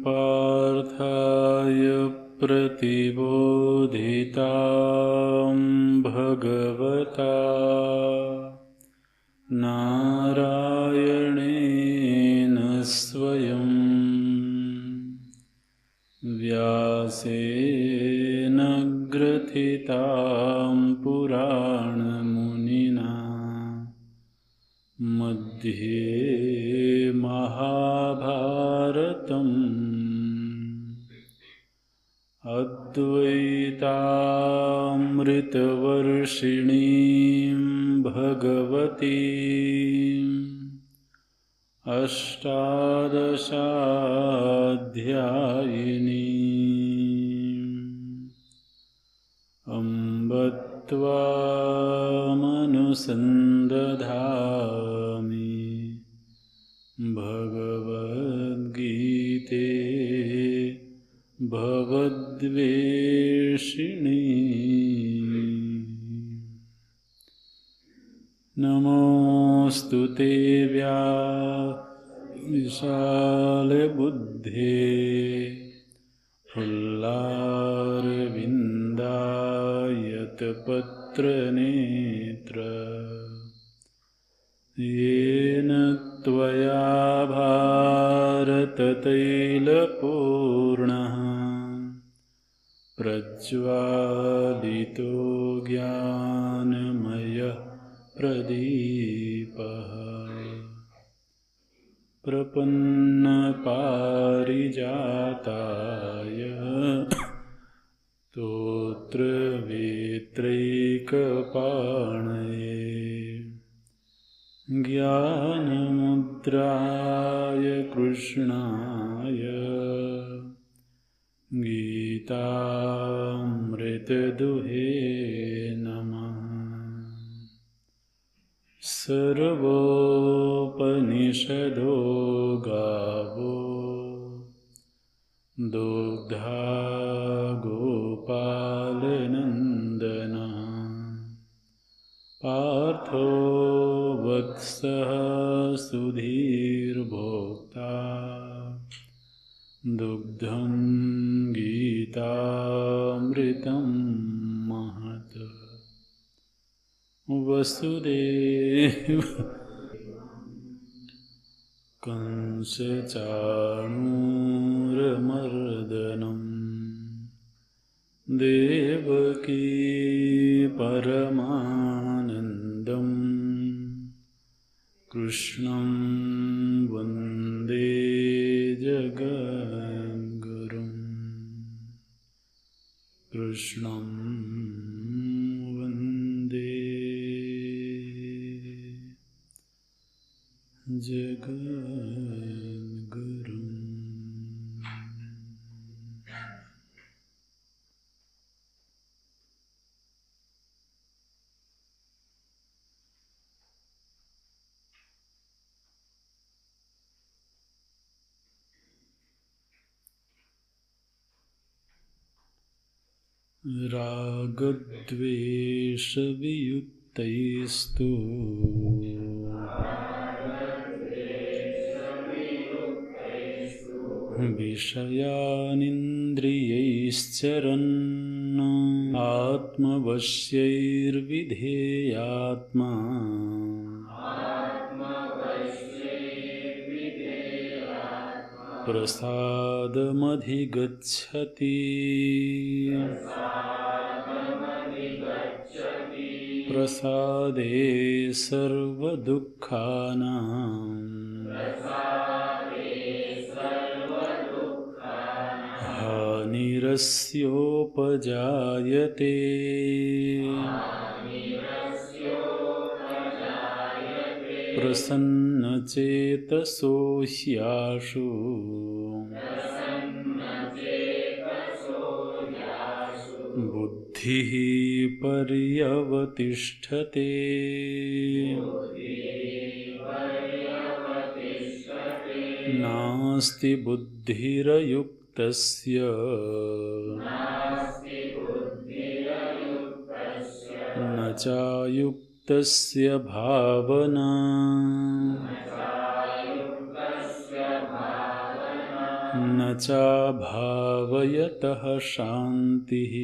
पार्थाय प्रतिबोधितां भगवता नारायणेन स्वयं व्यासेन ग्रथितां पुराणमुनिना मध्ये महाभारतम् अद्वैतामृतवर्षिणीं भगवतीम् अष्टादशाध्यायिनीम् अम्ब त्वामनुसन्दधामि भगवद्गीते भवद्वेषिणी। नमोऽस्तु ते विशालबुद्धे फुल्लारविन्दायतपत्रनेत्र येन त्वया भारततैलपूर्णः प्रज्वालितो ज्ञानमयः प्रदीपः प्रपन्नपारिजाताय स्तोत्रवेत्रैकपाणये ज्ञानमुद्राय कृष्णाय गीतामृतदुहे नमः। सर्वोपनिषदो गावो दुग्धा गोपालनन्दना पार्थो वत्सः सुधीर्भोक्ता दुग्धं गीतामृतं महत् वसुदेव कंसचाणूरमर्दनं देवकी परमानन्दं कृष्णं वन्दे जगद्गुरुं कृष्णं वन्दे जगद्गुरुम्। रागद्वेषवियुक्तैस्तु विषयानिन्द्रियैश्चरन् आत्मवश्यैर्विधेयात्मा प्रसादमधिगच्छति। प्रसादे सर्वदुःखानां हानिरस्योपजायते। प्रसन्नचेतसो ह्याशु बुद्धिर्मय्यर्पिता। बुद्धिः पर्यवतिष्ठते नास्ति बुद्धिरयुक्तस्य न चायुक्तस्य भावना न चाभावयतः शान्तिः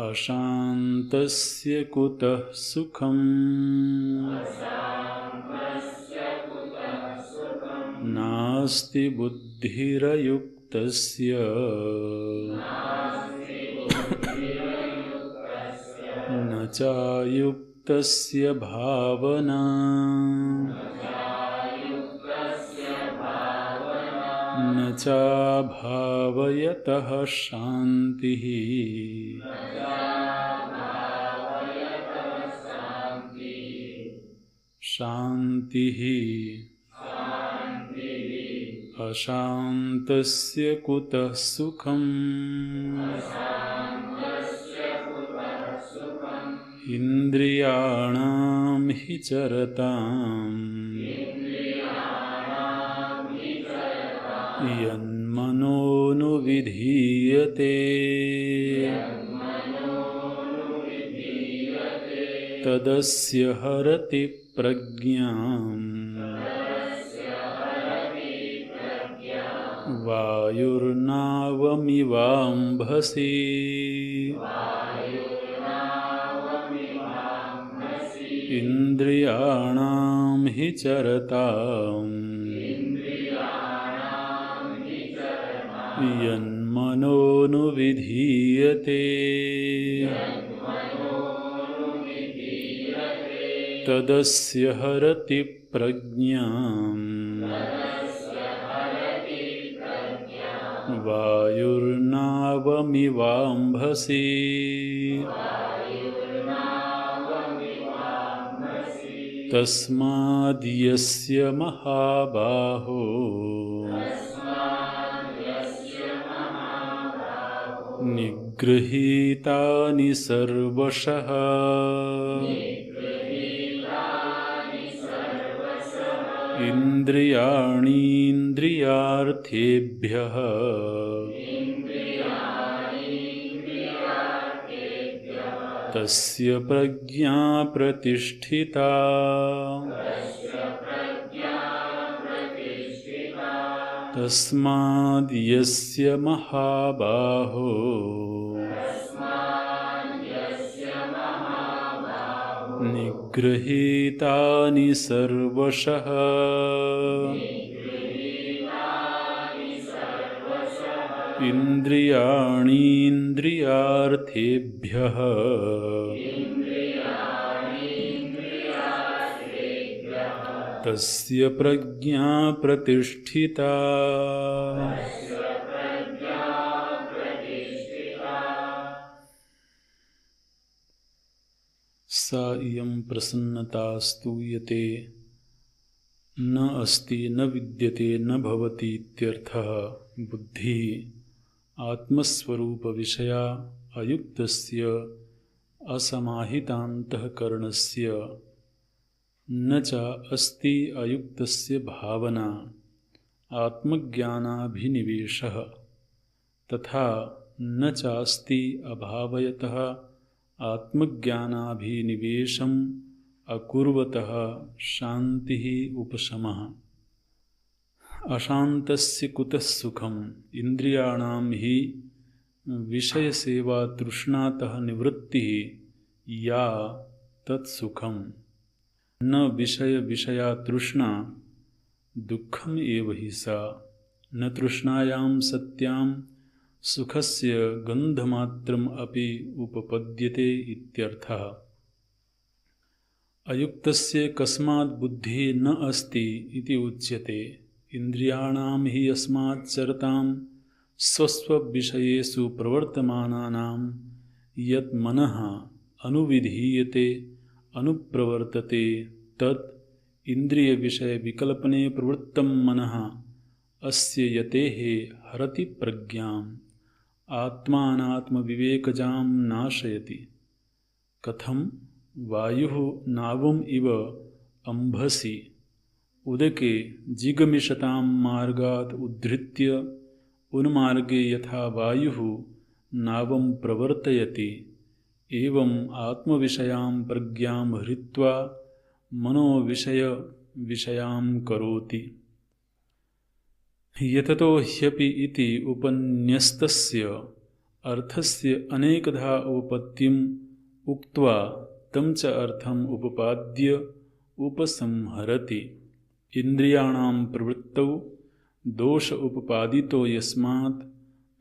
अशान्तस्य कुतः सुखम् नास्ति बुद्धिरयुक्तस्य न चायुक्तस्य भावना न चाभावयतः शान्तिः शान्तिः अशान्तस्य कुतः सुखम् इन्द्रियाणां हि चरताम् यन्मनोनुविधीयते तदस्य हरति प्रज्ञाम् वायुर्नावमिवाम्भसि इन्द्रियाणां हि चरताम् यन्मनोनुविधीयते तदस्य हरति प्रज्ञाम् वायुर्नावमिवाम्भसि तस्माद्यस्य महाबाहो निगृहीतानि सर्वशः इन्द्रियाणीन्द्रियार्थेभ्यः तस्य प्रज्ञा प्रतिष्ठिता तस्माद्यस्य महाबाहो निगृहीतानि सर्वशः इन्द्रियाणीन्द्रियार्थेभ्यः तस्य प्रज्ञा प्रतिष्ठिता सा इयं प्रसन्नता स्तूयते न अस्ति न विद्यते न भवति इत्यर्थः। बुद्धि आत्मस्वरूप विषया अयुक्तस्य असमाहितान्तःकरणस्य न च अस्ति अयुक्तस्य भावना आत्मज्ञानाभिनिवेशः तथा न चास्ति अभावयतः आत्मज्ञानाभिनिवेशम् अकुर्वतः शान्तिः उपशमः। अशान्तस्य कुतः सुखम् इन्द्रियाणां हि विषयसेवा तृष्णातः निवृत्तिः या तत्सुखम् न विषय विषया तृष्णा दुःखम् एव हि सा न तृष्णायां सत्यां सुखस्य गन्धमात्रम् अपि उपपद्यते इत्यर्थः। अयुक्तस्य कस्मात् बुद्धिः न अस्ति इति उच्यते। इन्द्रियाणां हि यस्मात् चरतां स्वस्वविषयेषु प्रवर्तमानानां यत् मनः अनुविधीयते अनुप्रवर्तते तत् इन्द्रियविषयविकल्पने प्रवृत्तं मनः अस्य यतेः हरति प्रज्ञाम् आत्मानात्मविवेकजां नाशयति। कथं वायुः नावम् इव अंभसि उदके जिगमिषतां मार्गात् उद्धृत्य उन्मार्गे यथा वायुः नावं प्रवर्तयति एवं आत्मविषयां प्रज्ञां हृत्वा मनोविषयां करोति। यततो ह्यपि इति उपन्यस्तस्य अर्थस्य अनेकधा उपपत्तिम् उक्त्वा तं च अर्थम् उपपाद्य उपसंहरति। इन्द्रियाणां प्रवृत्तौ दोष उपपादितो यस्मात्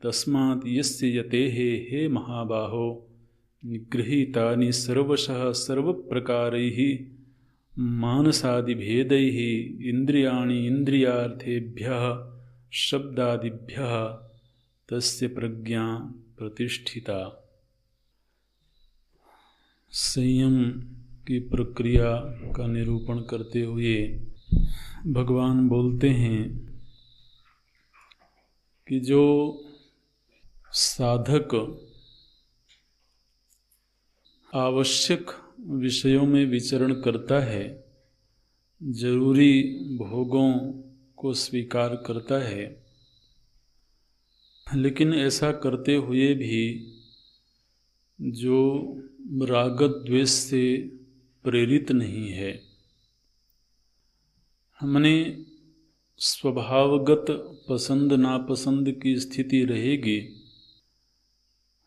तस्मात् यस्य यतेः हे महाबाहो निगृहीतानि सर्वशः सर्वप्रकारैः मानसादिभेदैः इन्द्रियाणि इन्द्रियार्थेभ्यः शब्दादिभ्यः तस्य प्रज्ञा प्रतिष्ठिता। संयम की प्रक्रिया का निरूपण करते हुए भगवान बोलते हैं कि जो साधक आवश्यक विषयों में विचरण करता है, जरूरी भोगों को स्वीकार करता है, लेकिन ऐसा करते हुए भी जो राग द्वेष से प्रेरित नहीं है, हमने स्वभावगत पसंद नापसंद की स्थिति रहेगी,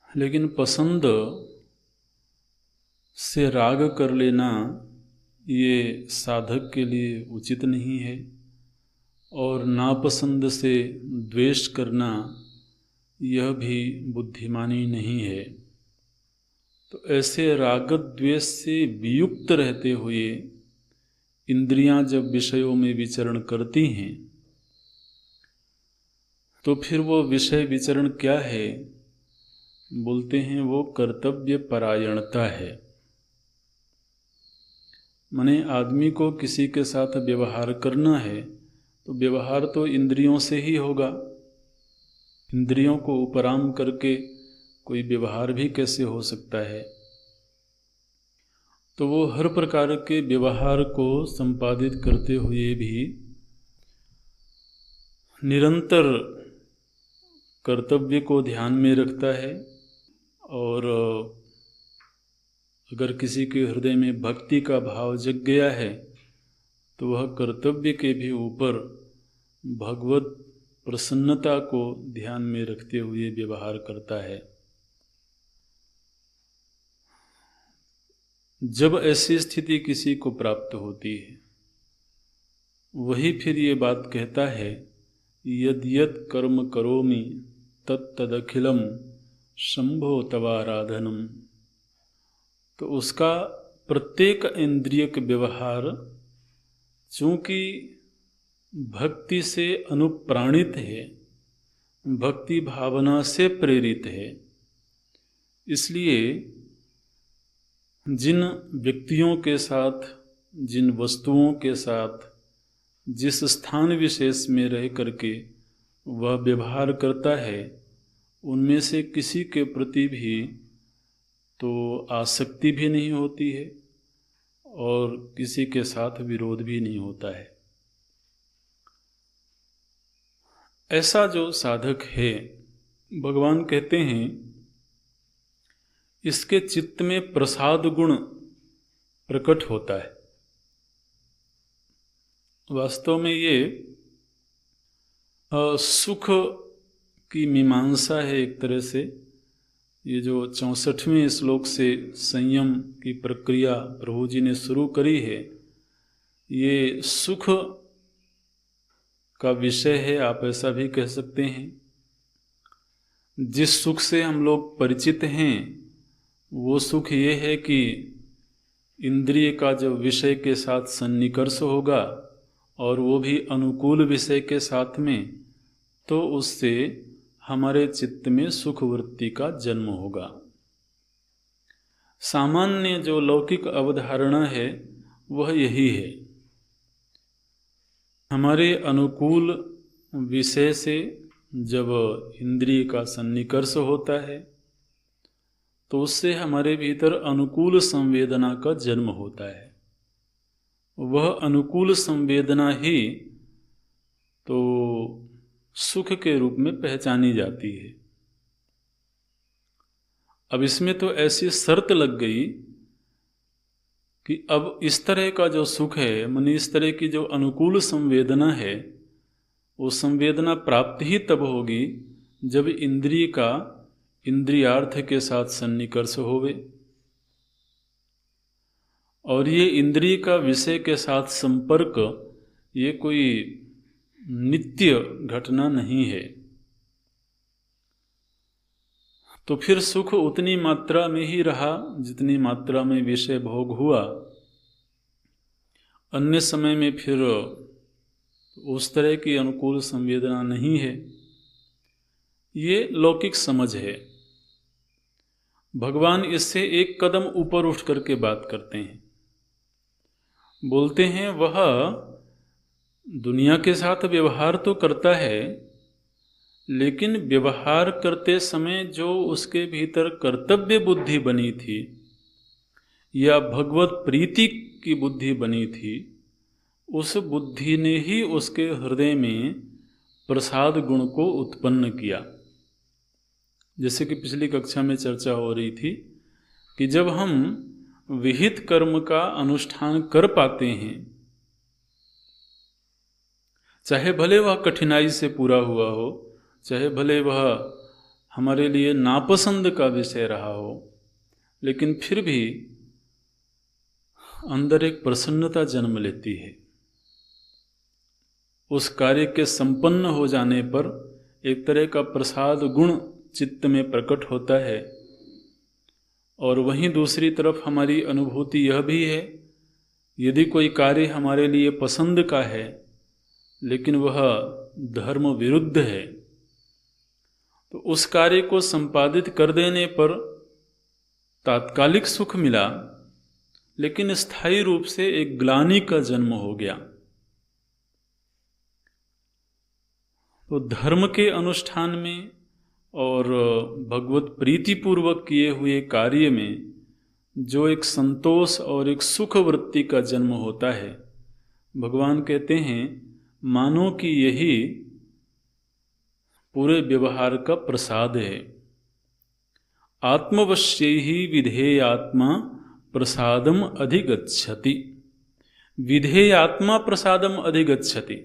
लेकिन पसंद से राग कर लेना ये साधक के लिए उचित नहीं है, और नापसंद से द्वेष करना यह भी बुद्धिमानी नहीं है। तो ऐसे राग द्वेष से वियुक्त रहते हुए इंद्रियां जब विषयों में विचरण करती हैं, तो फिर वो विषय विचरण क्या है? बोलते हैं वो कर्तव्य परायणता है। माने आदमी को किसी के साथ व्यवहार करना है तो व्यवहार तो इंद्रियों से ही होगा। इंद्रियों को उपराम करके कोई व्यवहार भी कैसे हो सकता है? तो वो हर प्रकार के व्यवहार को संपादित करते हुए भी निरंतर कर्तव्य को ध्यान में रखता है, और अगर किसी के हृदय में भक्ति का भाव जग गया है तो वह कर्तव्य के भी ऊपर भगवत प्रसन्नता को ध्यान में रखते हुए व्यवहार करता है। जब ऐसी स्थिति किसी को प्राप्त होती है, वही फिर ये बात कहता है, यद यद कर्म करोमि तत्तदखिलम शंभो तवाराधनम। तो उसका प्रत्येक इंद्रियक व्यवहार चूँकि भक्ति से अनुप्राणित है, भक्ति भावना से प्रेरित है, इसलिए जिन व्यक्तियों के साथ, जिन वस्तुओं के साथ, जिस स्थान विशेष में रह करके वह व्यवहार करता है, उनमें से किसी के प्रति भी तो आसक्ति भी नहीं होती है और किसी के साथ विरोध भी नहीं होता है। ऐसा जो साधक है, भगवान कहते हैं इसके चित्त में प्रसाद गुण प्रकट होता है। वास्तव में ये सुख की मीमांसा है एक तरह से। ये जो 64वें श्लोक से संयम की प्रक्रिया प्रभु जी ने शुरू करी है, ये सुख का विषय है, आप ऐसा भी कह सकते हैं। जिस सुख से हम लोग परिचित हैं वो सुख ये है कि इंद्रिय का जब विषय के साथ सन्निकर्ष होगा और वो भी अनुकूल विषय के साथ में, तो उससे हमारे चित्त में सुख वृत्ति का जन्म होगा। सामान्य जो लौकिक अवधारणा है वह यही है। हमारे अनुकूल विषय से जब इंद्रिय का सन्निकर्ष होता है तो उससे हमारे भीतर अनुकूल संवेदना का जन्म होता है। वह अनुकूल संवेदना ही तो सुख के रूप में पहचानी जाती है। अब इसमें तो ऐसी शर्त लग गई कि अब इस तरह का जो सुख है, माने इस तरह की जो अनुकूल संवेदना है, वो संवेदना प्राप्त ही तब होगी जब इंद्रिय का इंद्रियार्थ के साथ सन्निकर्ष होवे। और ये इंद्रिय का विषय के साथ संपर्क ये कोई नित्य घटना नहीं है। तो फिर सुख उतनी मात्रा में ही रहा जितनी मात्रा में विषय भोग हुआ। अन्य समय में फिर उस तरह की अनुकूल संवेदना नहीं है। ये लौकिक समझ है। भगवान इससे एक कदम ऊपर उठ करके बात करते हैं। बोलते हैं वह दुनिया के साथ व्यवहार तो करता है, लेकिन व्यवहार करते समय जो उसके भीतर कर्तव्य बुद्धि बनी थी या भगवत प्रीति की बुद्धि बनी थी, उस बुद्धि ने ही उसके हृदय में प्रसाद गुण को उत्पन्न किया। जैसे कि पिछली कक्षा में चर्चा हो रही थी कि जब हम विहित कर्म का अनुष्ठान कर पाते हैं, चाहे भले वह कठिनाई से पूरा हुआ हो, चाहे भले वह हमारे लिए नापसंद का विषय रहा हो, लेकिन फिर भी अंदर एक प्रसन्नता जन्म लेती है। उस कार्य के संपन्न हो जाने पर एक तरह का प्रसाद गुण चित्त में प्रकट होता है। और वहीं दूसरी तरफ हमारी अनुभूति यह भी है, यदि कोई कार्य हमारे लिए पसंद का है लेकिन वह धर्म विरुद्ध है, तो उस कार्य को संपादित कर देने पर तात्कालिक सुख मिला, लेकिन स्थायी रूप से एक ग्लानि का जन्म हो गया। तो धर्म के अनुष्ठान में और भगवत प्रीतिपूर्वक किए हुए कार्य में जो एक संतोष और एक सुख वृत्ति का जन्म होता है, भगवान कहते हैं मानो कि यही पूरे व्यवहार का प्रसाद है। आत्मवश्यैहि विधेयात्मा प्रसादम अधिगच्छति। विधेयात्मा प्रसादम अधिगच्छति,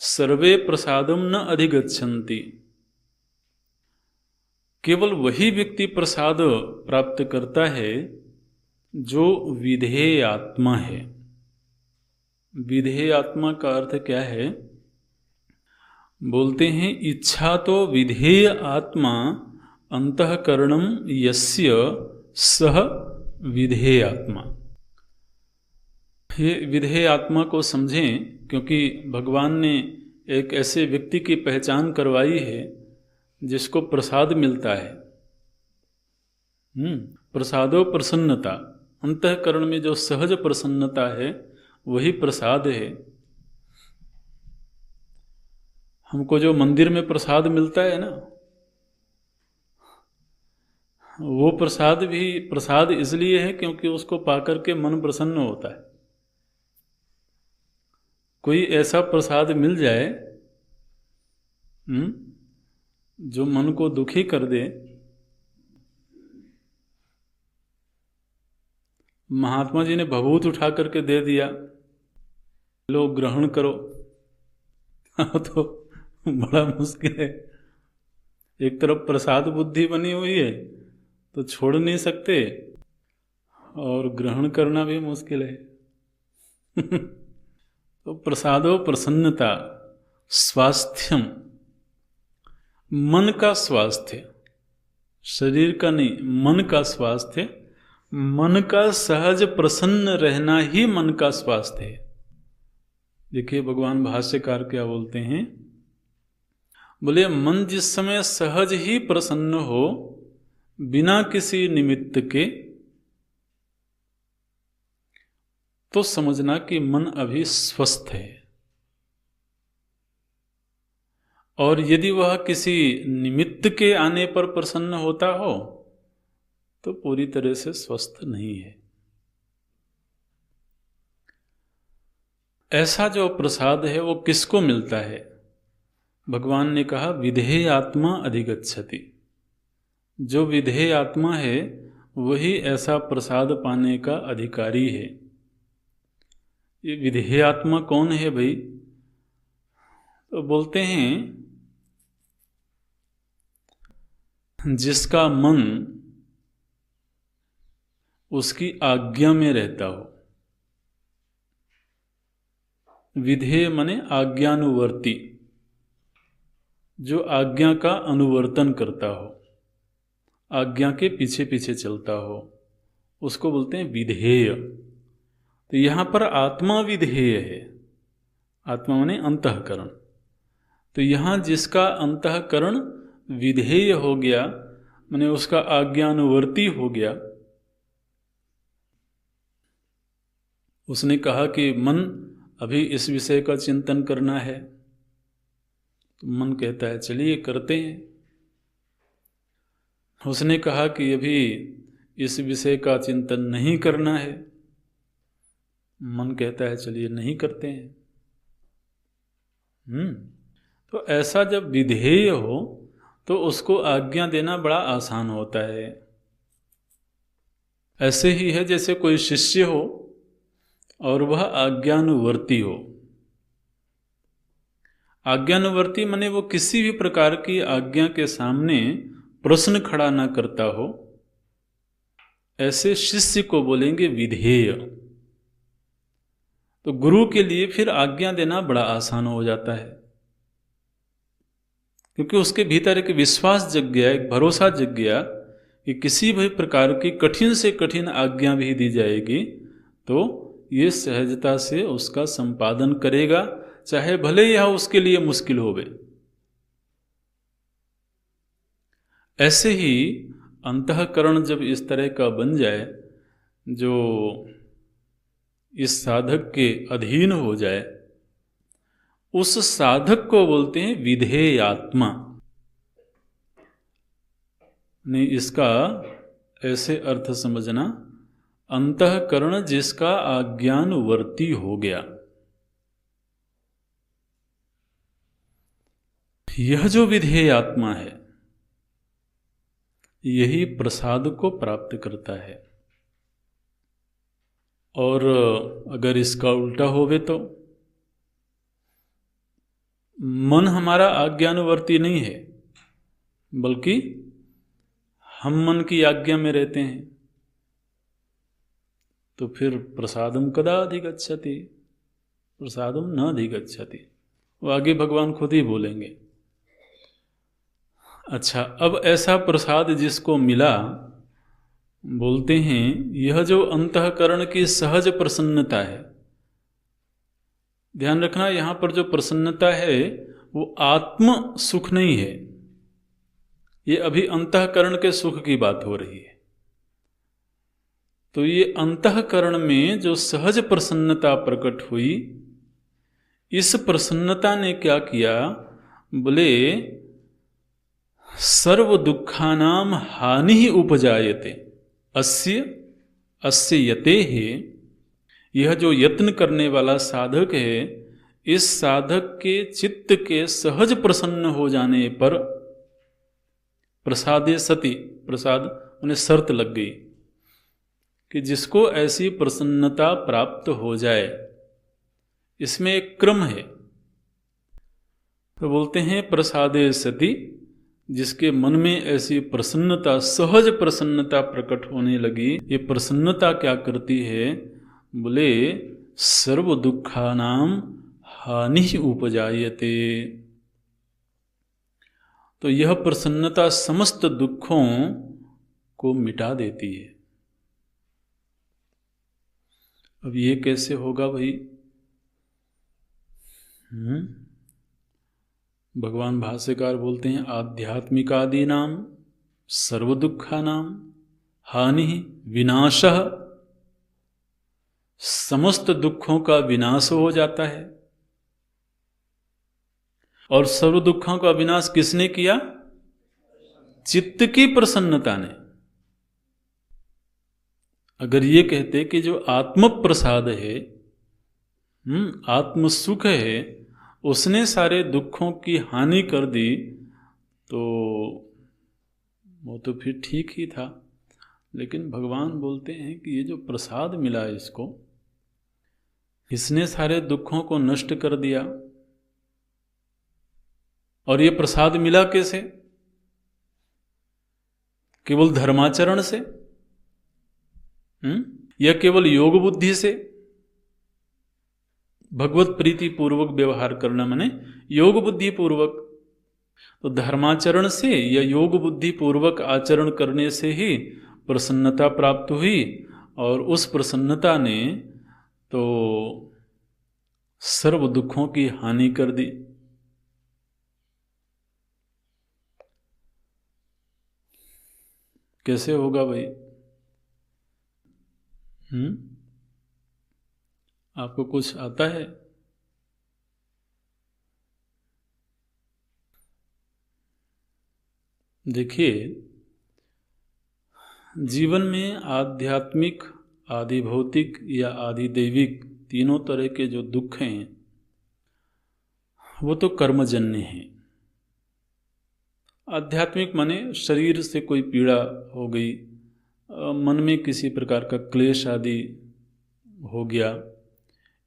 सर्वे प्रसादम न अधिगच्छन्ति। केवल वही व्यक्ति प्रसाद प्राप्त करता है जो विधेय आत्मा है। विधेय आत्मा का अर्थ क्या है? बोलते हैं इच्छा तो विधेय आत्मा अंतःकरणम यस्य सह विधेय आत्मा। ये विधेय आत्मा को समझें, क्योंकि भगवान ने एक ऐसे व्यक्ति की पहचान करवाई है जिसको प्रसाद मिलता है। प्रसादो प्रसन्नता, अंतःकरण में जो सहज प्रसन्नता है वही प्रसाद है। हमको जो मंदिर में प्रसाद मिलता है ना, वो प्रसाद भी प्रसाद इसलिए है क्योंकि उसको पाकर के मन प्रसन्न होता है। कोई ऐसा प्रसाद मिल जाए जो मन को दुखी कर दे, महात्मा जी ने भभूत उठा करके दे दिया, लो ग्रहण करो, तो बड़ा मुश्किल है। एक तरफ प्रसाद बुद्धि बनी हुई है तो छोड़ नहीं सकते, और ग्रहण करना भी मुश्किल है। तो प्रसादो प्रसन्नता, स्वास्थ्यम, मन का स्वास्थ्य, शरीर का नहीं, मन का स्वास्थ्य। मन का सहज प्रसन्न रहना ही मन का स्वास्थ्य है। देखिए भगवान भाष्यकार क्या बोलते हैं, बोले मन जिस समय सहज ही प्रसन्न हो बिना किसी निमित्त के, तो समझना कि मन अभी स्वस्थ है। और यदि वह किसी निमित्त के आने पर प्रसन्न होता हो तो पूरी तरह से स्वस्थ नहीं है। ऐसा जो प्रसाद है वो किसको मिलता है? भगवान ने कहा विधेय आत्मा अधिगच्छति। जो विधेय आत्मा है वही ऐसा प्रसाद पाने का अधिकारी है। ये विधेय आत्मा कौन है भाई? तो बोलते हैं जिसका मन उसकी आज्ञा में रहता हो। विधेय माने आज्ञानुवर्ती, जो आज्ञा का अनुवर्तन करता हो, आज्ञा के पीछे पीछे चलता हो, उसको बोलते हैं विधेय। तो यहाँ पर आत्मा विधेय है। आत्मा माने अंतःकरण। तो यहाँ जिसका अंतःकरण विधेय हो गया, माने उसका आज्ञानुवर्ती हो गया, उसने कहा कि मन अभी इस विषय का चिंतन करना है, तो मन कहता है चलिए करते हैं। उसने कहा कि अभी इस विषय का चिंतन नहीं करना है, मन कहता है चलिए नहीं करते हैं। तो ऐसा जब विधेय हो तो उसको आज्ञा देना बड़ा आसान होता है। ऐसे ही है जैसे कोई शिष्य हो और वह आज्ञानुवर्ती हो। आज्ञानुवर्ती माने वो किसी भी प्रकार की आज्ञा के सामने प्रश्न खड़ा ना करता हो, ऐसे शिष्य को बोलेंगे विधेय। तो गुरु के लिए फिर आज्ञा देना बड़ा आसान हो जाता है, क्योंकि उसके भीतर एक विश्वास जग गया, एक भरोसा जग गया कि किसी भी प्रकार की कठिन से कठिन आज्ञा भी दी जाएगी तो ये सहजता से उसका संपादन करेगा, चाहे भले यह उसके लिए मुश्किल होवे। ऐसे ही अंतःकरण जब इस तरह का बन जाए, जो इस साधक के अधीन हो जाए, उस साधक को बोलते हैं विधेय आत्मा। नहीं, इसका ऐसे अर्थ समझना, अंतःकरण जिसका आज्ञानुवर्ती हो गया। यह जो विधेय आत्मा है यही प्रसाद को प्राप्त करता है। और अगर इसका उल्टा होवे तो मन हमारा आज्ञानुवर्ती नहीं है, बल्कि हम मन की आज्ञा में रहते हैं, तो फिर प्रसादम कदा अधिगच्छति, प्रसादम न अधिगच्छति। वो आगे भगवान खुद ही बोलेंगे। अच्छा, अब ऐसा प्रसाद जिसको मिला, बोलते हैं यह जो अंतःकरण की सहज प्रसन्नता है। ध्यान रखना, यहां पर जो प्रसन्नता है वो आत्म सुख नहीं है, ये अभी अंतःकरण के सुख की बात हो रही है। तो ये अंतःकरण में जो सहज प्रसन्नता प्रकट हुई, इस प्रसन्नता ने क्या किया? बोले सर्व दुखानाम हानि ही उपजायते अस्य यते है। यह जो यत्न करने वाला साधक है, इस साधक के चित्त के सहज प्रसन्न हो जाने पर प्रसादे सति, प्रसाद उन्हें शर्त लग गई कि जिसको ऐसी प्रसन्नता प्राप्त हो जाए, इसमें एक क्रम है। तो बोलते हैं प्रसादे सति, जिसके मन में ऐसी प्रसन्नता, सहज प्रसन्नता प्रकट होने लगी। ये प्रसन्नता क्या करती है? बोले सर्व दुखानाम हानि उपजायते। तो यह प्रसन्नता समस्त दुखों को मिटा देती है। अब ये कैसे होगा भाई? भगवान भाष्यकार बोलते हैं आध्यात्मिकादीनाम सर्व दुखानाम हानि विनाशः। समस्त दुखों का विनाश हो जाता है। और सर्व दुखों का विनाश किसने किया? चित्त की प्रसन्नता ने। अगर ये कहते कि जो आत्म प्रसाद है, आत्म सुख है, उसने सारे दुखों की हानि कर दी, तो वो तो फिर ठीक ही था। लेकिन भगवान बोलते हैं कि ये जो प्रसाद मिला इसको, इसने सारे दुखों को नष्ट कर दिया। और ये प्रसाद मिला कैसे? केवल धर्माचरण से, या केवल योग बुद्धि से? भगवत प्रीति पूर्वक व्यवहार करना माने योग बुद्धि पूर्वक। तो धर्माचरण से या योग बुद्धि पूर्वक आचरण करने से ही प्रसन्नता प्राप्त हुई, और उस प्रसन्नता ने तो सर्व दुखों की हानि कर दी। कैसे होगा भाई? आपको कुछ आता है? देखिए, जीवन में आध्यात्मिक, आदि भौतिक या आदि दैविक तीनों तरह के जो दुख हैं वो तो कर्मजन्य हैं। आध्यात्मिक माने शरीर से कोई पीड़ा हो गई, मन में किसी प्रकार का क्लेश आदि हो गया,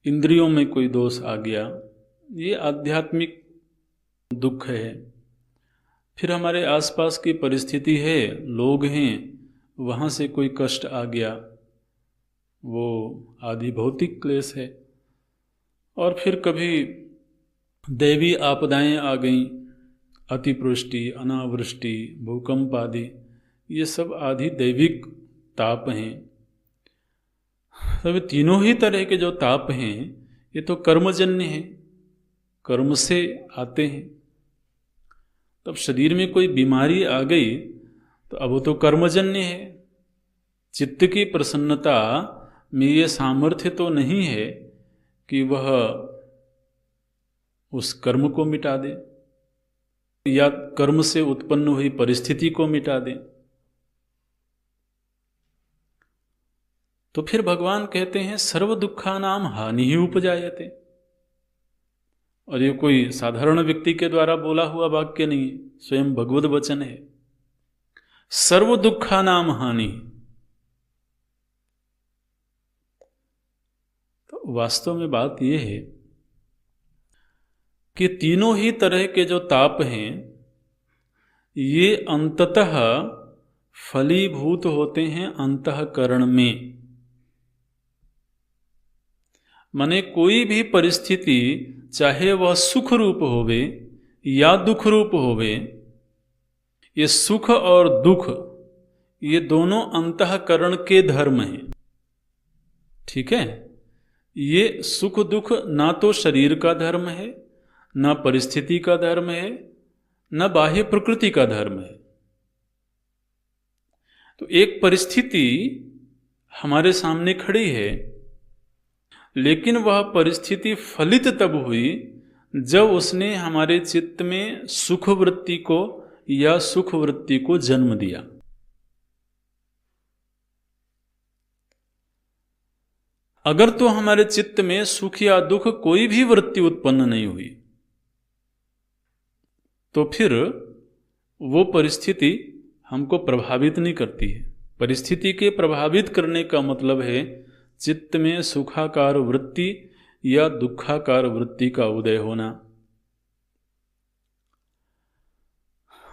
इंद्रियों में कोई दोष आ गया, ये आध्यात्मिक दुख है। फिर हमारे आसपास की परिस्थिति है, लोग हैं, वहाँ से कोई कष्ट आ गया, वो आदि भौतिक क्लेश है। और फिर कभी दैवी आपदाएं आ गईं, अतिवृष्टि, अनावृष्टि, भूकंप आदि, ये सब आदि दैविक ताप हैं। तब तीनों ही तरह के जो ताप हैं ये तो कर्मजन्य हैं, कर्म से आते हैं। तब शरीर में कोई बीमारी आ गई तो अब वो तो कर्मजन्य है। चित्त की प्रसन्नता में ये सामर्थ्य तो नहीं है कि वह उस कर्म को मिटा दे या कर्म से उत्पन्न हुई परिस्थिति को मिटा दे। तो फिर भगवान कहते हैं सर्व दुखानाम हानि ही उपजायते। और ये कोई साधारण व्यक्ति के द्वारा बोला हुआ वाक्य नहीं, स्वयं भगवद वचन है। सर्व दुखानाम हानि। तो वास्तव में बात यह है कि तीनों ही तरह के जो ताप हैं ये अंततः फलीभूत होते हैं अंतःकरण में। माने कोई भी परिस्थिति, चाहे वह सुख रूप होवे या दुख रूप होवे, ये सुख और दुख ये दोनों अंतःकरण के धर्म हैं। ठीक है? ये सुख दुख ना तो शरीर का धर्म है, ना परिस्थिति का धर्म है, ना बाह्य प्रकृति का धर्म है। तो एक परिस्थिति हमारे सामने खड़ी है, लेकिन वह परिस्थिति फलित तब हुई जब उसने हमारे चित्त में सुख वृत्ति को या सुख वृत्ति को जन्म दिया। अगर तो हमारे चित्त में सुख या दुख कोई भी वृत्ति उत्पन्न नहीं हुई तो फिर वो परिस्थिति हमको प्रभावित नहीं करती है। परिस्थिति के प्रभावित करने का मतलब है चित्त में सुखाकार वृत्ति या दुखाकार वृत्ति का उदय होना।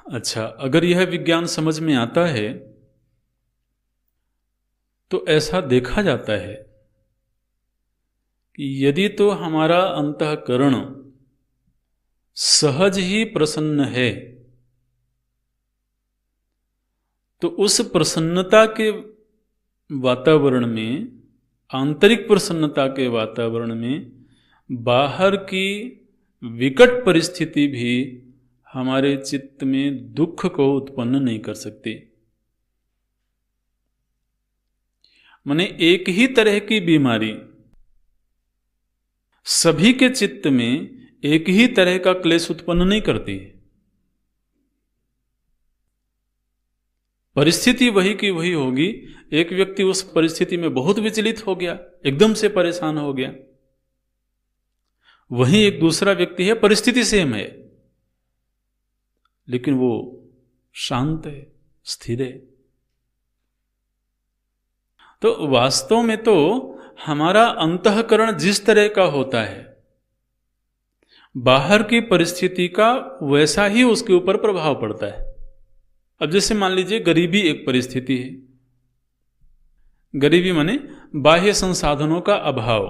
अच्छा, अगर यह विज्ञान समझ में आता है तो ऐसा देखा जाता है कि यदि तो हमारा अंतःकरण सहज ही प्रसन्न है तो उस प्रसन्नता के वातावरण में, आंतरिक प्रसन्नता के वातावरण में, बाहर की विकट परिस्थिति भी हमारे चित्त में दुख को उत्पन्न नहीं कर सकती। माने एक ही तरह की बीमारी सभी के चित्त में एक ही तरह का क्लेश उत्पन्न नहीं करती है। परिस्थिति वही की वही होगी। एक व्यक्ति उस परिस्थिति में बहुत विचलित हो गया, एकदम से परेशान हो गया, वहीं एक दूसरा व्यक्ति है, परिस्थिति सेम है, लेकिन वो शांत है, स्थिर है। तो वास्तव में तो हमारा अंतःकरण जिस तरह का होता है, बाहर की परिस्थिति का वैसा ही उसके ऊपर प्रभाव पड़ता है। अब जैसे मान लीजिए गरीबी एक परिस्थिति है। गरीबी माने बाह्य संसाधनों का अभाव।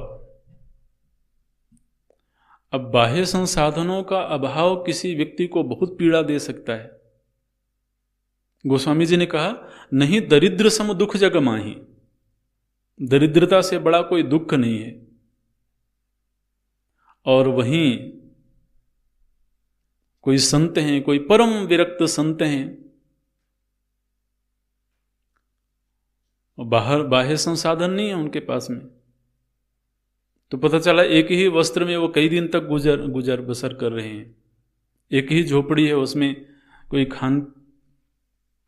अब बाह्य संसाधनों का अभाव किसी व्यक्ति को बहुत पीड़ा दे सकता है। गोस्वामी जी ने कहा, नहीं दरिद्र सम दुख जग माही। दरिद्रता से बड़ा कोई दुख नहीं है। और वहीं कोई संत हैं, कोई परम विरक्त संत हैं, बाहर बाह्य संसाधन नहीं है उनके पास में, तो पता चला एक ही वस्त्र में वो कई दिन तक गुजर बसर कर रहे हैं। एक ही झोपड़ी है, उसमें कोई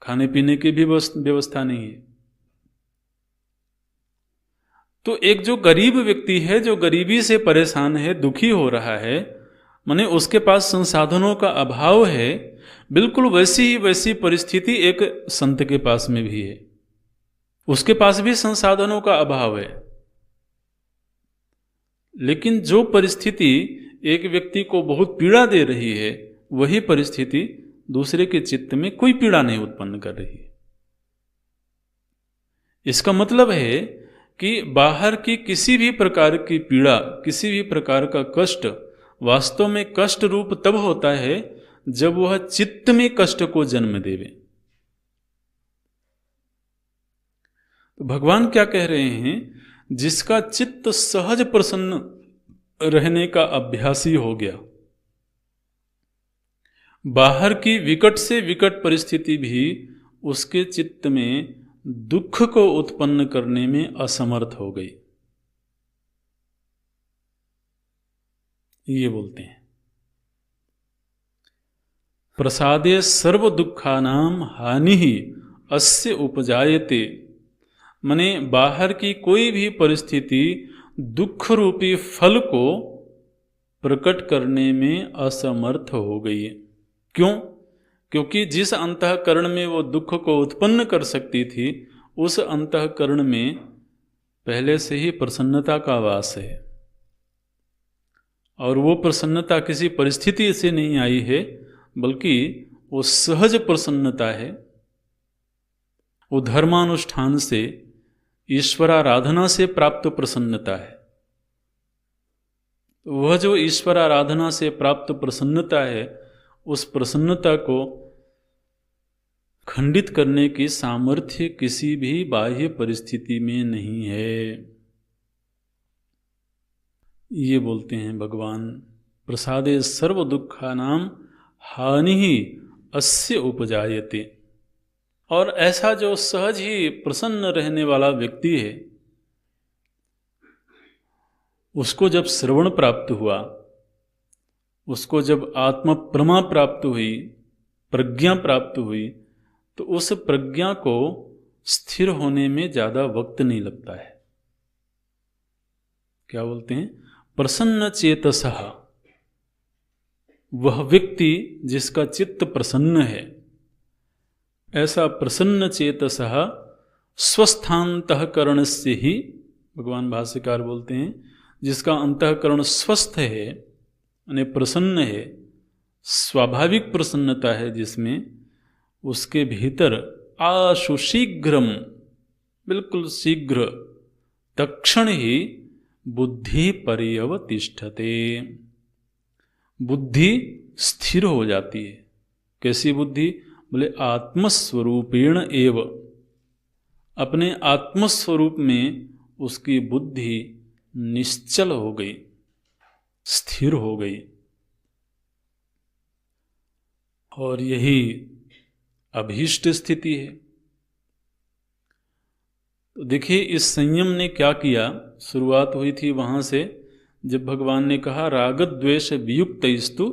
खाने पीने की भी व्यवस्था नहीं है। तो एक जो गरीब व्यक्ति है, जो गरीबी से परेशान है, दुखी हो रहा है, माने उसके पास संसाधनों का अभाव है, बिल्कुल वैसी ही वैसी परिस्थिति एक संत के पास में भी है। उसके पास भी संसाधनों का अभाव है, लेकिन जो परिस्थिति एक व्यक्ति को बहुत पीड़ा दे रही है, वही परिस्थिति दूसरे के चित्त में कोई पीड़ा नहीं उत्पन्न कर रही है। इसका मतलब है कि बाहर की किसी भी प्रकार की पीड़ा, किसी भी प्रकार का कष्ट वास्तव में कष्ट रूप तब होता है जब वह चित्त में कष्ट को जन्म देवे। तो भगवान क्या कह रहे हैं, जिसका चित्त सहज प्रसन्न रहने का अभ्यासी हो गया, बाहर की विकट से विकट परिस्थिति भी उसके चित्त में दुख को उत्पन्न करने में असमर्थ हो गई, ये बोलते हैं। प्रसादे सर्व दुखानाम हानि ही अस्य उपजायते। माने बाहर की कोई भी परिस्थिति दुख रूपी फल को प्रकट करने में असमर्थ हो गई है। क्यों? क्योंकि जिस अंतःकरण में वो दुख को उत्पन्न कर सकती थी, उस अंतःकरण में पहले से ही प्रसन्नता का वास है, और वो प्रसन्नता किसी परिस्थिति से नहीं आई है, बल्कि वो सहज प्रसन्नता है। वो धर्मानुष्ठान से, ईश्वराराधना से प्राप्त प्रसन्नता है। वह जो ईश्वराराधना से प्राप्त प्रसन्नता है, उस प्रसन्नता को खंडित करने की सामर्थ्य किसी भी बाह्य परिस्थिति में नहीं है। ये बोलते हैं भगवान, प्रसादे सर्व दुखानाम हानि ही अस्य उपजायते। और ऐसा जो सहज ही प्रसन्न रहने वाला व्यक्ति है, उसको जब श्रवण प्राप्त हुआ, उसको जब आत्म प्रमा प्राप्त हुई, प्रज्ञा प्राप्त हुई, तो उस प्रज्ञा को स्थिर होने में ज्यादा वक्त नहीं लगता है। क्या बोलते हैं? प्रसन्न चेतसः, वह व्यक्ति जिसका चित्त प्रसन्न है, ऐसा प्रसन्न चेतसः स्वस्थांतःकरण से ही, भगवान भाष्यकार बोलते हैं, जिसका अंतःकरण स्वस्थ है यानी प्रसन्न है, स्वाभाविक प्रसन्नता है जिसमें, उसके भीतर आशु शीघ्रम, बिल्कुल शीघ्र, तत्क्षण ही बुद्धि पर्यवतिष्ठते, बुद्धि स्थिर हो जाती है। कैसी बुद्धि? बोले आत्मस्वरूपेण एव, अपने आत्मस्वरूप में उसकी बुद्धि निश्चल हो गई, स्थिर हो गई। और यही अभीष्ट स्थिति है। तो देखिए इस संयम ने क्या किया, शुरुआत हुई थी वहां से जब भगवान ने कहा राग द्वेष वियुक्तस्तु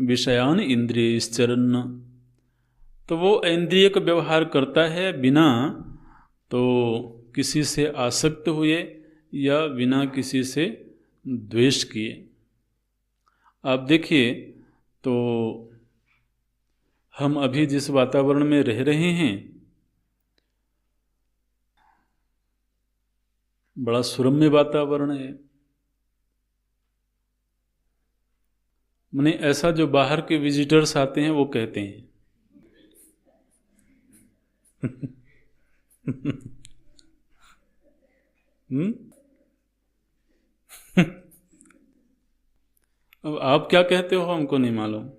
विषयान इंद्रियश्चरन्, तो वो इंद्रिय का व्यवहार करता है बिना तो किसी से आसक्त हुए या बिना किसी से द्वेष किए। आप देखिए, तो हम अभी जिस वातावरण में रह रहे हैं, बड़ा सुरम्य वातावरण है। माने ऐसा जो बाहर के विजिटर्स आते हैं वो कहते हैं अब आप क्या कहते हो हमको नहीं मालूम।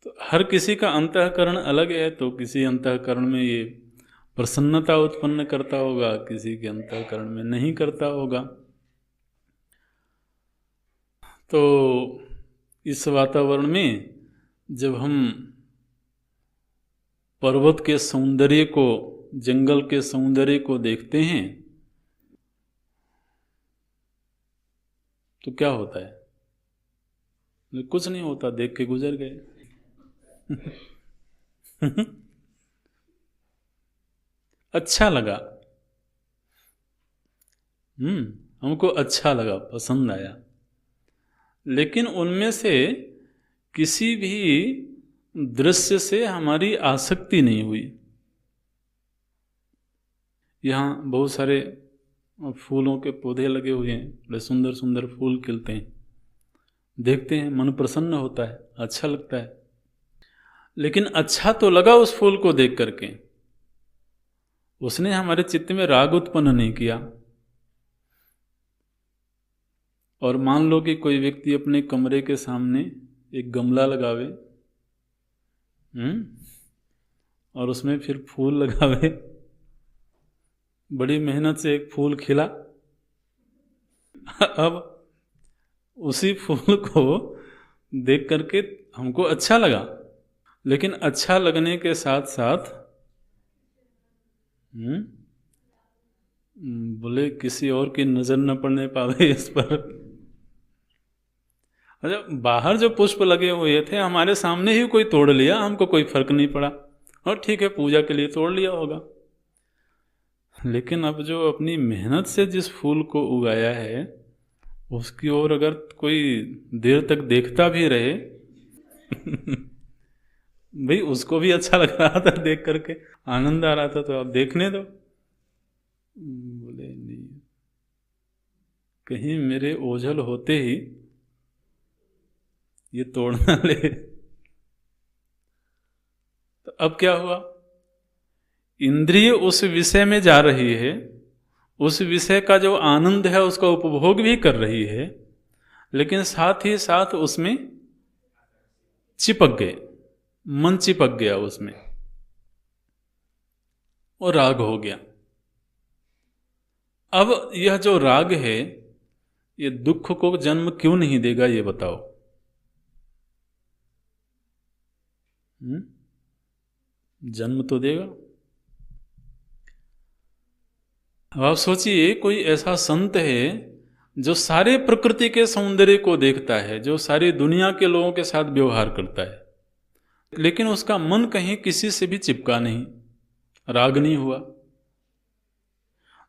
तो हर किसी का अंतःकरण अलग है, तो किसी अंतःकरण में ये प्रसन्नता उत्पन्न करता होगा, किसी के अंतःकरण में नहीं करता होगा। तो इस वातावरण में जब हम पर्वत के सौंदर्य को, जंगल के सौंदर्य को देखते हैं तो क्या होता है? कुछ नहीं होता, देख के गुजर गए। अच्छा लगा, हमको अच्छा लगा, पसंद आया, लेकिन उनमें से किसी भी दृश्य से हमारी आसक्ति नहीं हुई। यहाँ बहुत सारे फूलों के पौधे लगे हुए हैं, बड़े सुंदर सुंदर फूल खिलते हैं, देखते हैं मन प्रसन्न होता है, अच्छा लगता है। लेकिन अच्छा तो लगा उस फूल को देख करके, उसने हमारे चित्त में राग उत्पन्न नहीं किया। और मान लो कि कोई व्यक्ति अपने कमरे के सामने एक गमला लगावे, और उसमें फिर फूल लगावे, बड़ी मेहनत से एक फूल खिला। अब उसी फूल को देख करके हमको अच्छा लगा, लेकिन अच्छा लगने के साथ साथ बोले किसी और की नजर न पड़ने पावे इस पर। अच्छा, बाहर जो पुष्प लगे हुए थे हमारे सामने ही कोई तोड़ लिया, हमको कोई फर्क नहीं पड़ा, और ठीक है पूजा के लिए तोड़ लिया होगा। लेकिन अब जो अपनी मेहनत से जिस फूल को उगाया है उसकी ओर अगर कोई देर तक देखता भी रहे भाई उसको भी अच्छा लग रहा था, देख करके आनंद आ रहा था, तो आप देखने दो। बोले नहीं, कहीं मेरे ओझल होते ही ये तोड़ना ले। तो अब क्या हुआ, इंद्रिय उस विषय में जा रही है, उस विषय का जो आनंद है उसका उपभोग भी कर रही है, लेकिन साथ ही साथ उसमें चिपक गए, मन चिपक गया उसमें और राग हो गया। अब यह जो राग है ये दुख को जन्म क्यों नहीं देगा, ये बताओ। जन्म तो देगा। अब आप सोचिए, कोई ऐसा संत है जो सारे प्रकृति के सौंदर्य को देखता है, जो सारी दुनिया के लोगों के साथ व्यवहार करता है, लेकिन उसका मन कहीं किसी से भी चिपका नहीं, राग नहीं हुआ,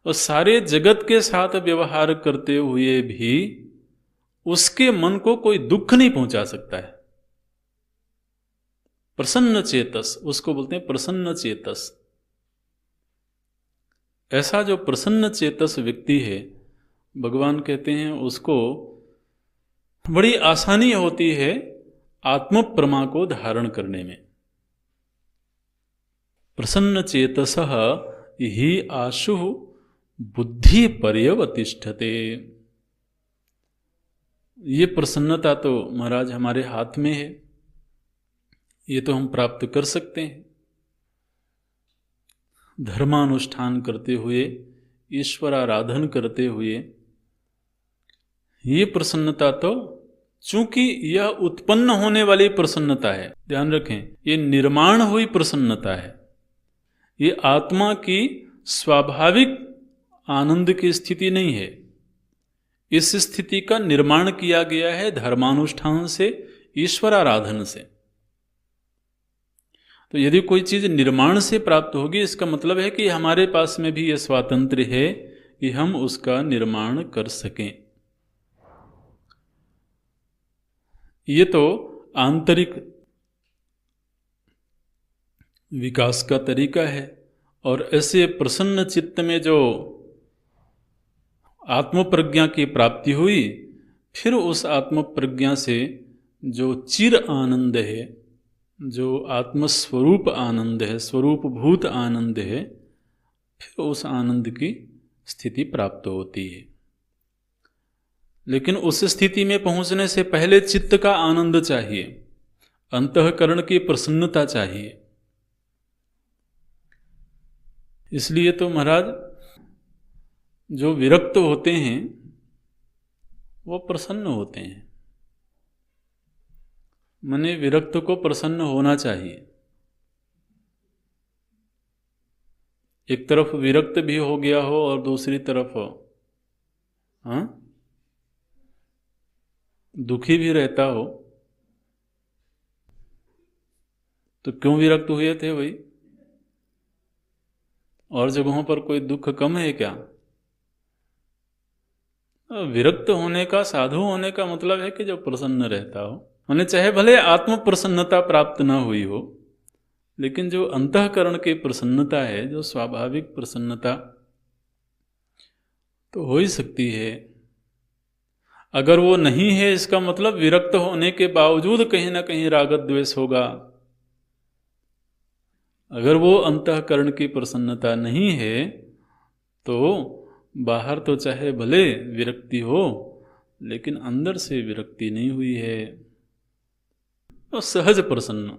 और सारे जगत के साथ व्यवहार करते हुए भी उसके मन को कोई दुख नहीं पहुंचा सकता है। प्रसन्न चेतस, उसको बोलते हैं प्रसन्न चेतस। ऐसा जो प्रसन्न चेतस व्यक्ति है, भगवान कहते हैं उसको बड़ी आसानी होती है आत्म प्रमा को धारण करने में। प्रसन्न चेतसः हि आशु बुद्धि पर्यवतिष्ठते। ये प्रसन्नता तो महाराज हमारे हाथ में है, ये तो हम प्राप्त कर सकते हैं। धर्मानुष्ठान करते हुए, ईश्वर आराधन करते हुए, ये प्रसन्नता तो, चूंकि यह उत्पन्न होने वाली प्रसन्नता है, ध्यान रखें, ये निर्माण हुई प्रसन्नता है, ये आत्मा की स्वाभाविक आनंद की स्थिति नहीं है। इस स्थिति का निर्माण किया गया है धर्मानुष्ठान से, ईश्वर आराधन से। तो यदि कोई चीज निर्माण से प्राप्त होगी, इसका मतलब है कि हमारे पास में भी यह स्वातंत्र्य है कि हम उसका निर्माण कर सकें। ये तो आंतरिक विकास का तरीका है। और ऐसे प्रसन्न चित्त में जो आत्मप्रज्ञा की प्राप्ति हुई, फिर उस आत्मप्रज्ञा से जो चिर आनंद है, जो आत्मस्वरूप आनंद है, स्वरूपभूत आनंद है, फिर उस आनंद की स्थिति प्राप्त होती है। लेकिन उस स्थिति में पहुंचने से पहले चित्त का आनंद चाहिए, अंतःकरण की प्रसन्नता चाहिए। इसलिए तो महाराज जो विरक्त होते हैं वो प्रसन्न होते हैं। माने विरक्त को प्रसन्न होना चाहिए। एक तरफ विरक्त भी हो गया हो और दूसरी तरफ दुखी भी रहता हो, तो क्यों विरक्त हुए थे भाई? और जगहों पर कोई दुख कम है क्या? विरक्त होने का, साधु होने का मतलब है कि जो प्रसन्न रहता हो। माने चाहे भले आत्म प्रसन्नता प्राप्त ना हुई हो, लेकिन जो अंतःकरण की प्रसन्नता है, जो स्वाभाविक प्रसन्नता, तो हो ही सकती है। अगर वो नहीं है, इसका मतलब विरक्त होने के बावजूद कहीं ना कहीं राग द्वेष होगा। अगर वो अंतःकरण की प्रसन्नता नहीं है, तो बाहर तो चाहे भले विरक्ति हो, लेकिन अंदर से विरक्ति नहीं हुई है। तो सहज प्रसन्न,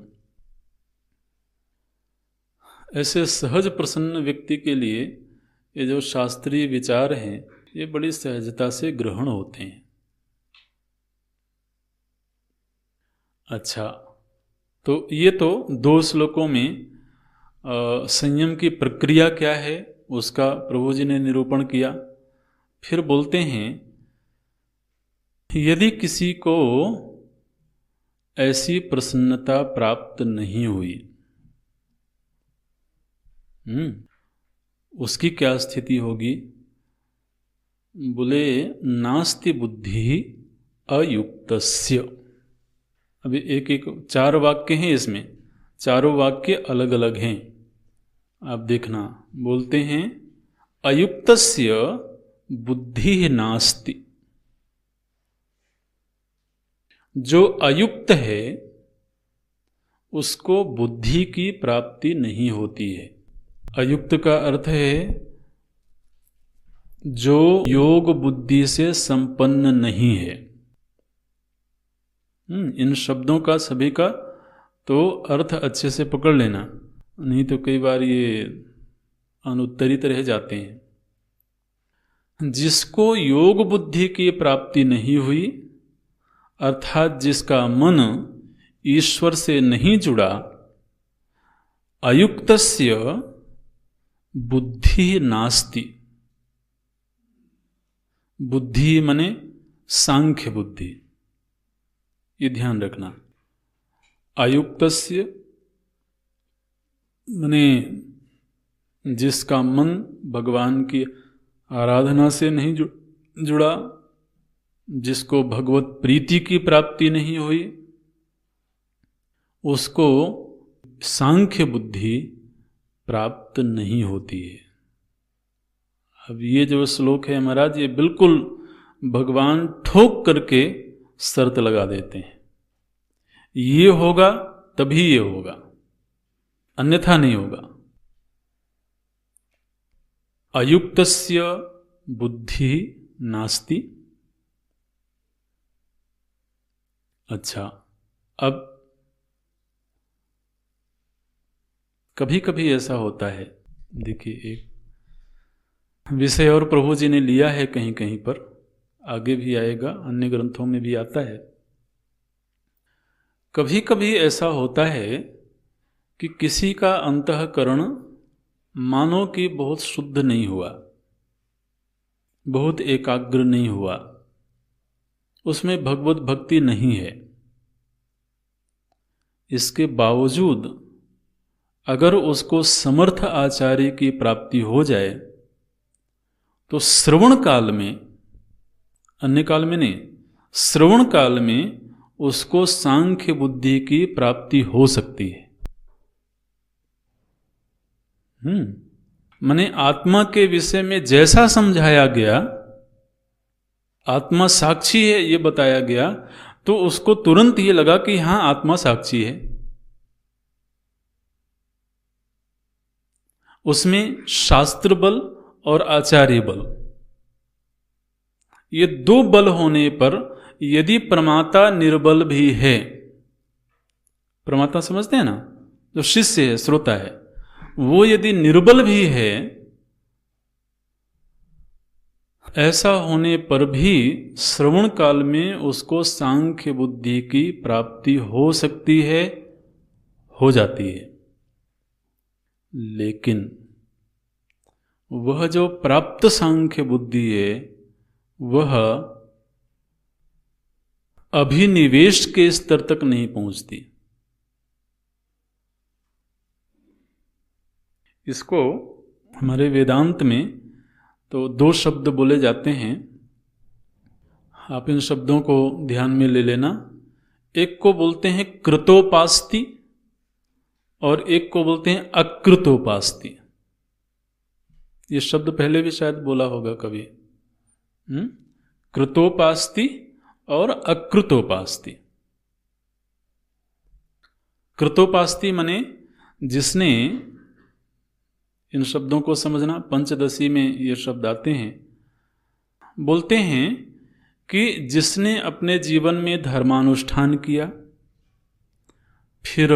ऐसे सहज प्रसन्न व्यक्ति के लिए ये जो शास्त्रीय विचार हैं, ये बड़ी सहजता से ग्रहण होते हैं। अच्छा, तो ये तो 2 श्लोकों में संयम की प्रक्रिया क्या है उसका प्रभु जी ने निरूपण किया। फिर बोलते हैं, यदि किसी को ऐसी प्रसन्नता प्राप्त नहीं हुई, उसकी क्या स्थिति होगी? बोले नास्ति बुद्धि अयुक्तस्य। अभी एक 4 वाक्य हैं, इसमें चारों वाक्य अलग अलग हैं, आप देखना। बोलते हैं अयुक्तस्य बुद्धि नास्ति। जो अयुक्त है उसको बुद्धि की प्राप्ति नहीं होती है। अयुक्त का अर्थ है जो योग बुद्धि से संपन्न नहीं है। इन शब्दों का सभी का तो अर्थ अच्छे से पकड़ लेना, नहीं तो कई बार ये अनुत्तरित रह जाते हैं। जिसको योग बुद्धि की प्राप्ति नहीं हुई, अर्थात जिसका मन ईश्वर से नहीं जुड़ा, अयुक्तस्य बुद्धि नास्ति। बुद्धि मने सांख्य बुद्धि, ये ध्यान रखना। अयुक्तस्य मने जिसका मन भगवान की आराधना से नहीं जुड़ा, जिसको भगवत प्रीति की प्राप्ति नहीं हुई, उसको सांख्य बुद्धि प्राप्त नहीं होती है। अब ये जो श्लोक है महाराज, ये बिल्कुल भगवान ठोक करके शर्त लगा देते हैं, ये होगा तभी ये होगा, अन्यथा नहीं होगा। अयुक्तस्य बुद्धि नास्ति। अच्छा, अब कभी कभी ऐसा होता है, देखिए एक विषय और प्रभु जी ने लिया है कहीं कहीं पर, आगे भी आएगा, अन्य ग्रंथों में भी आता है। कभी कभी ऐसा होता है कि किसी का अंतःकरण मानो कि बहुत शुद्ध नहीं हुआ, बहुत एकाग्र नहीं हुआ, उसमें भगवत भक्ति नहीं है। इसके बावजूद अगर उसको समर्थ आचार्य की प्राप्ति हो जाए तो श्रवण काल में, अन्य काल में नहीं, श्रवण काल में उसको सांख्य बुद्धि की प्राप्ति हो सकती है। माने आत्मा के विषय में जैसा समझाया गया, आत्मा साक्षी है ये बताया गया, तो उसको तुरंत ये लगा कि हां आत्मा साक्षी है। उसमें शास्त्र बल और आचार्य बल, ये दो बल होने पर यदि प्रमाता निर्बल भी है, प्रमाता समझते हैं ना, जो शिष्य है, श्रोता है, वो यदि निर्बल भी है, ऐसा होने पर भी श्रवण काल में उसको सांख्य बुद्धि की प्राप्ति हो सकती है, हो जाती है। लेकिन वह जो प्राप्त सांख्य बुद्धि है वह अभिनिवेश के स्तर तक नहीं पहुंचती। इसको हमारे वेदांत में तो दो शब्द बोले जाते हैं, आप इन शब्दों को ध्यान में ले लेना। एक को बोलते हैं कृतोपास्ति और एक को बोलते हैं अकृतोपास्ति। ये शब्द पहले भी शायद बोला होगा कभी, कृतोपास्ति और अकृतोपास्ति। कृतोपास्ति माने जिसने, इन शब्दों को समझना, पंचदशी में ये शब्द आते हैं, बोलते हैं कि जिसने अपने जीवन में धर्मानुष्ठान किया, फिर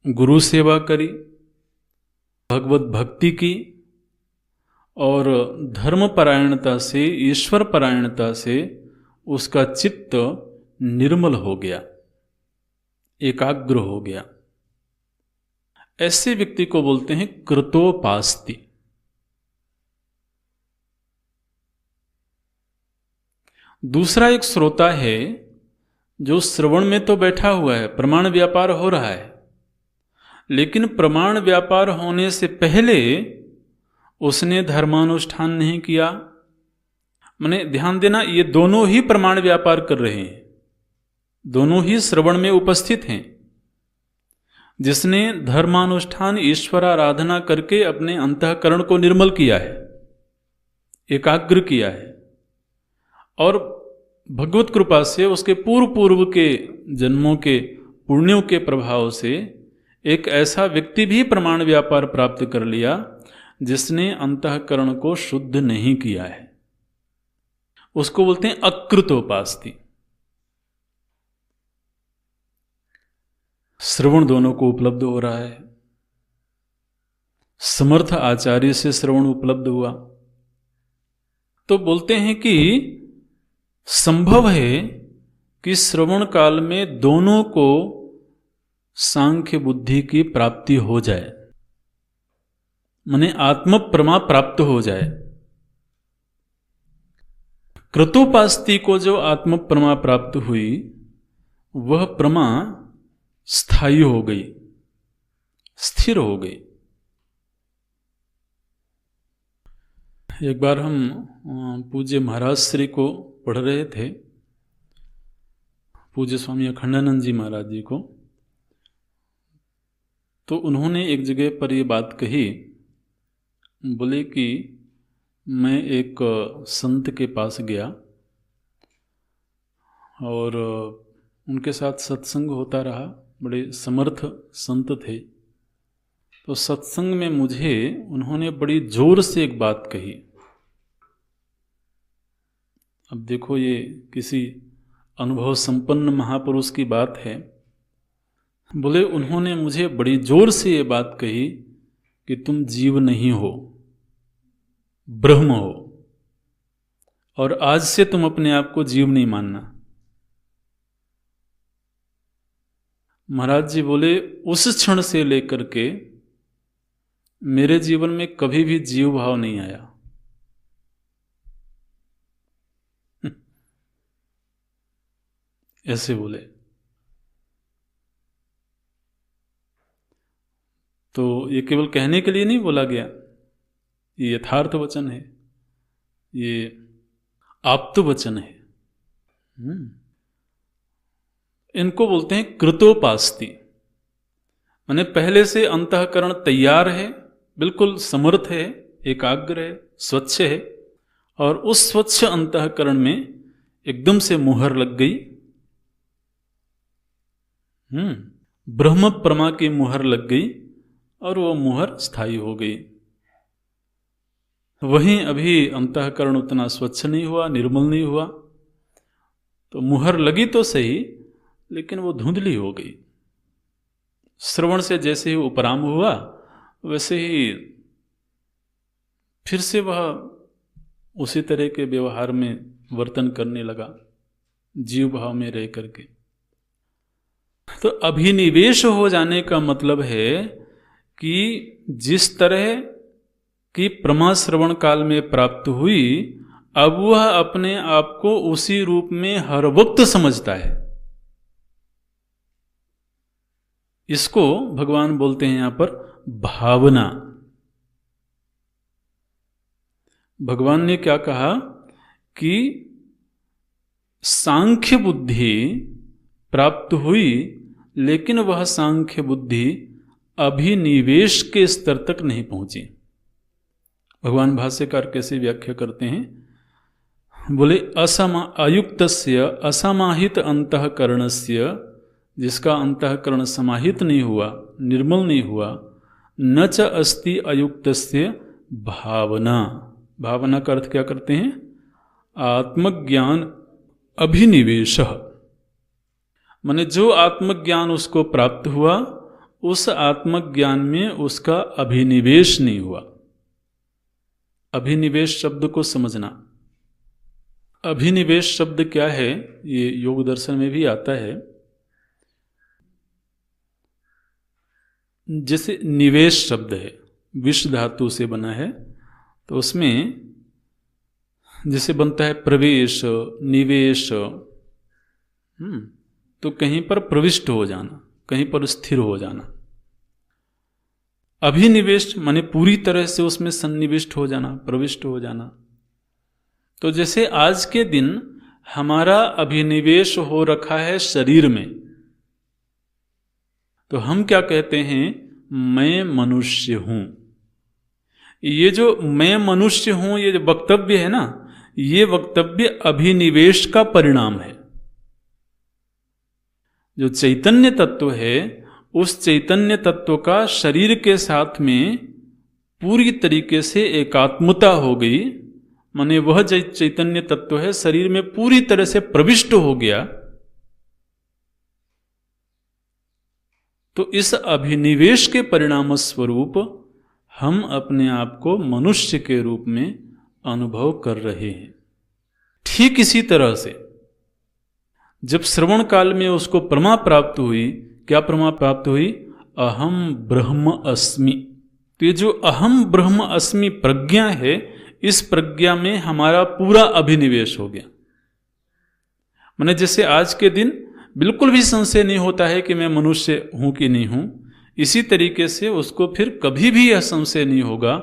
गुरु सेवा करी, भगवत भक्ति की और धर्म परायणता से, ईश्वर परायणता से उसका चित्त निर्मल हो गया, एकाग्र हो गया, ऐसे व्यक्ति को बोलते हैं कृतोपास्ति। दूसरा एक श्रोता है जो श्रवण में तो बैठा हुआ है, प्रमाण व्यापार हो रहा है, लेकिन प्रमाण व्यापार होने से पहले उसने धर्मानुष्ठान नहीं किया। माने ध्यान देना, ये दोनों ही प्रमाण व्यापार कर रहे हैं, दोनों ही श्रवण में उपस्थित हैं। जिसने धर्मानुष्ठान, ईश्वराराधना करके अपने अंतःकरण को निर्मल किया है, एकाग्र किया है, और भगवत कृपा से उसके पूर्व के जन्मों के पुण्यों के प्रभाव से एक ऐसा व्यक्ति भी प्रमाण व्यापार प्राप्त कर लिया जिसने अंतःकरण को शुद्ध नहीं किया है, उसको बोलते हैं अकृतोपास्ति। श्रवण दोनों को उपलब्ध हो रहा है, समर्थ आचार्य से श्रवण उपलब्ध हुआ, तो बोलते हैं कि संभव है कि श्रवण काल में दोनों को सांख्य बुद्धि की प्राप्ति हो जाए, माने आत्म प्रमा प्राप्त हो जाए। कृतोपास्ति को जो आत्म प्रमा प्राप्त हुई, वह प्रमा स्थायी हो गई, स्थिर हो गई। एक बार हम पूज्य महाराज श्री को पढ़ रहे थे, पूज्य स्वामी अखंडानंद जी महाराज जी को, तो उन्होंने एक जगह पर ये बात कही, बोले कि मैं एक संत के पास गया और उनके साथ सत्संग होता रहा, बड़े समर्थ संत थे। तो सत्संग में मुझे उन्होंने बड़ी जोर से एक बात कही। अब देखो, ये किसी अनुभव संपन्न महापुरुष की बात है। बोले उन्होंने मुझे बड़ी जोर से ये बात कही कि तुम जीव नहीं हो, ब्रह्म हो, और आज से तुम अपने आप को जीव नहीं मानना। महाराज जी बोले उस क्षण से लेकर के मेरे जीवन में कभी भी जीव भाव नहीं आया। ऐसे बोले। तो ये केवल कहने के लिए नहीं बोला गया, ये यथार्थ वचन है, ये आप्त वचन है। इनको बोलते हैं कृतोपास्ति, माने पहले से अंतःकरण तैयार है, बिल्कुल समर्थ है, एकाग्र है, स्वच्छ है, और उस स्वच्छ अंतःकरण में एकदम से मुहर लग गई। ब्रह्म प्रमा की मुहर लग गई और वो मुहर स्थायी हो गई। वहीं अभी अंतःकरण उतना स्वच्छ नहीं हुआ, निर्मल नहीं हुआ, तो मुहर लगी तो सही, लेकिन वो धुंधली हो गई। श्रवण से जैसे ही उपराम हुआ, वैसे ही फिर से वह उसी तरह के व्यवहार में वर्तन करने लगा, जीव भाव में रह करके। तो अभिनिवेश हो जाने का मतलब है कि जिस तरह की प्रमा श्रवण काल में प्राप्त हुई, अब वह अपने आप को उसी रूप में हर वक्त समझता है। इसको भगवान बोलते हैं यहां पर भावना। भगवान ने क्या कहा कि सांख्य बुद्धि प्राप्त हुई, लेकिन वह सांख्य बुद्धि अभिनिवेश के स्तर तक नहीं पहुंची। भगवान भाष्यकार कैसे व्याख्या करते हैं, बोले अयुक्तस्य असमाहित अंतःकरणस्य, जिसका अंतःकरण समाहित नहीं हुआ, निर्मल नहीं हुआ, न च अस्ति अयुक्तस्य भावना। भावना का अर्थ क्या करते हैं, आत्मज्ञान अभिनिवेशः, माने जो आत्मज्ञान उसको प्राप्त हुआ, उस आत्मज्ञान में उसका अभिनिवेश नहीं हुआ। अभिनिवेश शब्द को समझना। अभिनिवेश शब्द क्या है, ये योग दर्शन में भी आता है। जैसे निवेश शब्द है, विष धातु से बना है, तो उसमें जैसे बनता है प्रवेश, निवेश, तो कहीं पर प्रविष्ट हो जाना, कहीं पर स्थिर हो जाना। अभिनिवेश माने पूरी तरह से उसमें सन्निविष्ट हो जाना, प्रविष्ट हो जाना। तो जैसे आज के दिन हमारा अभिनिवेश हो रखा है शरीर में, तो हम क्या कहते हैं, मैं मनुष्य हूं। ये जो मैं मनुष्य हूं, ये जो वक्तव्य है ना, ये वक्तव्य अभिनिवेश का परिणाम है। जो चैतन्य तत्व है, उस चैतन्य तत्व का शरीर के साथ में पूरी तरीके से एकात्मता हो गई, माने वह चैतन्य तत्व है शरीर में पूरी तरह से प्रविष्ट हो गया। तो इस अभिनिवेश के परिणाम स्वरूप हम अपने आप को मनुष्य के रूप में अनुभव कर रहे हैं। ठीक इसी तरह से जब श्रवण काल में उसको प्रमा प्राप्त हुई, क्या प्रमा प्राप्त हुई, अहम ब्रह्म अस्मि। तो ये जो अहम ब्रह्म अस्मि प्रज्ञा है, इस प्रज्ञा में हमारा पूरा अभिनिवेश हो गया। माने जैसे आज के दिन बिल्कुल भी संशय नहीं होता है कि मैं मनुष्य हूं कि नहीं हूं, इसी तरीके से उसको फिर कभी भी यह संशय नहीं होगा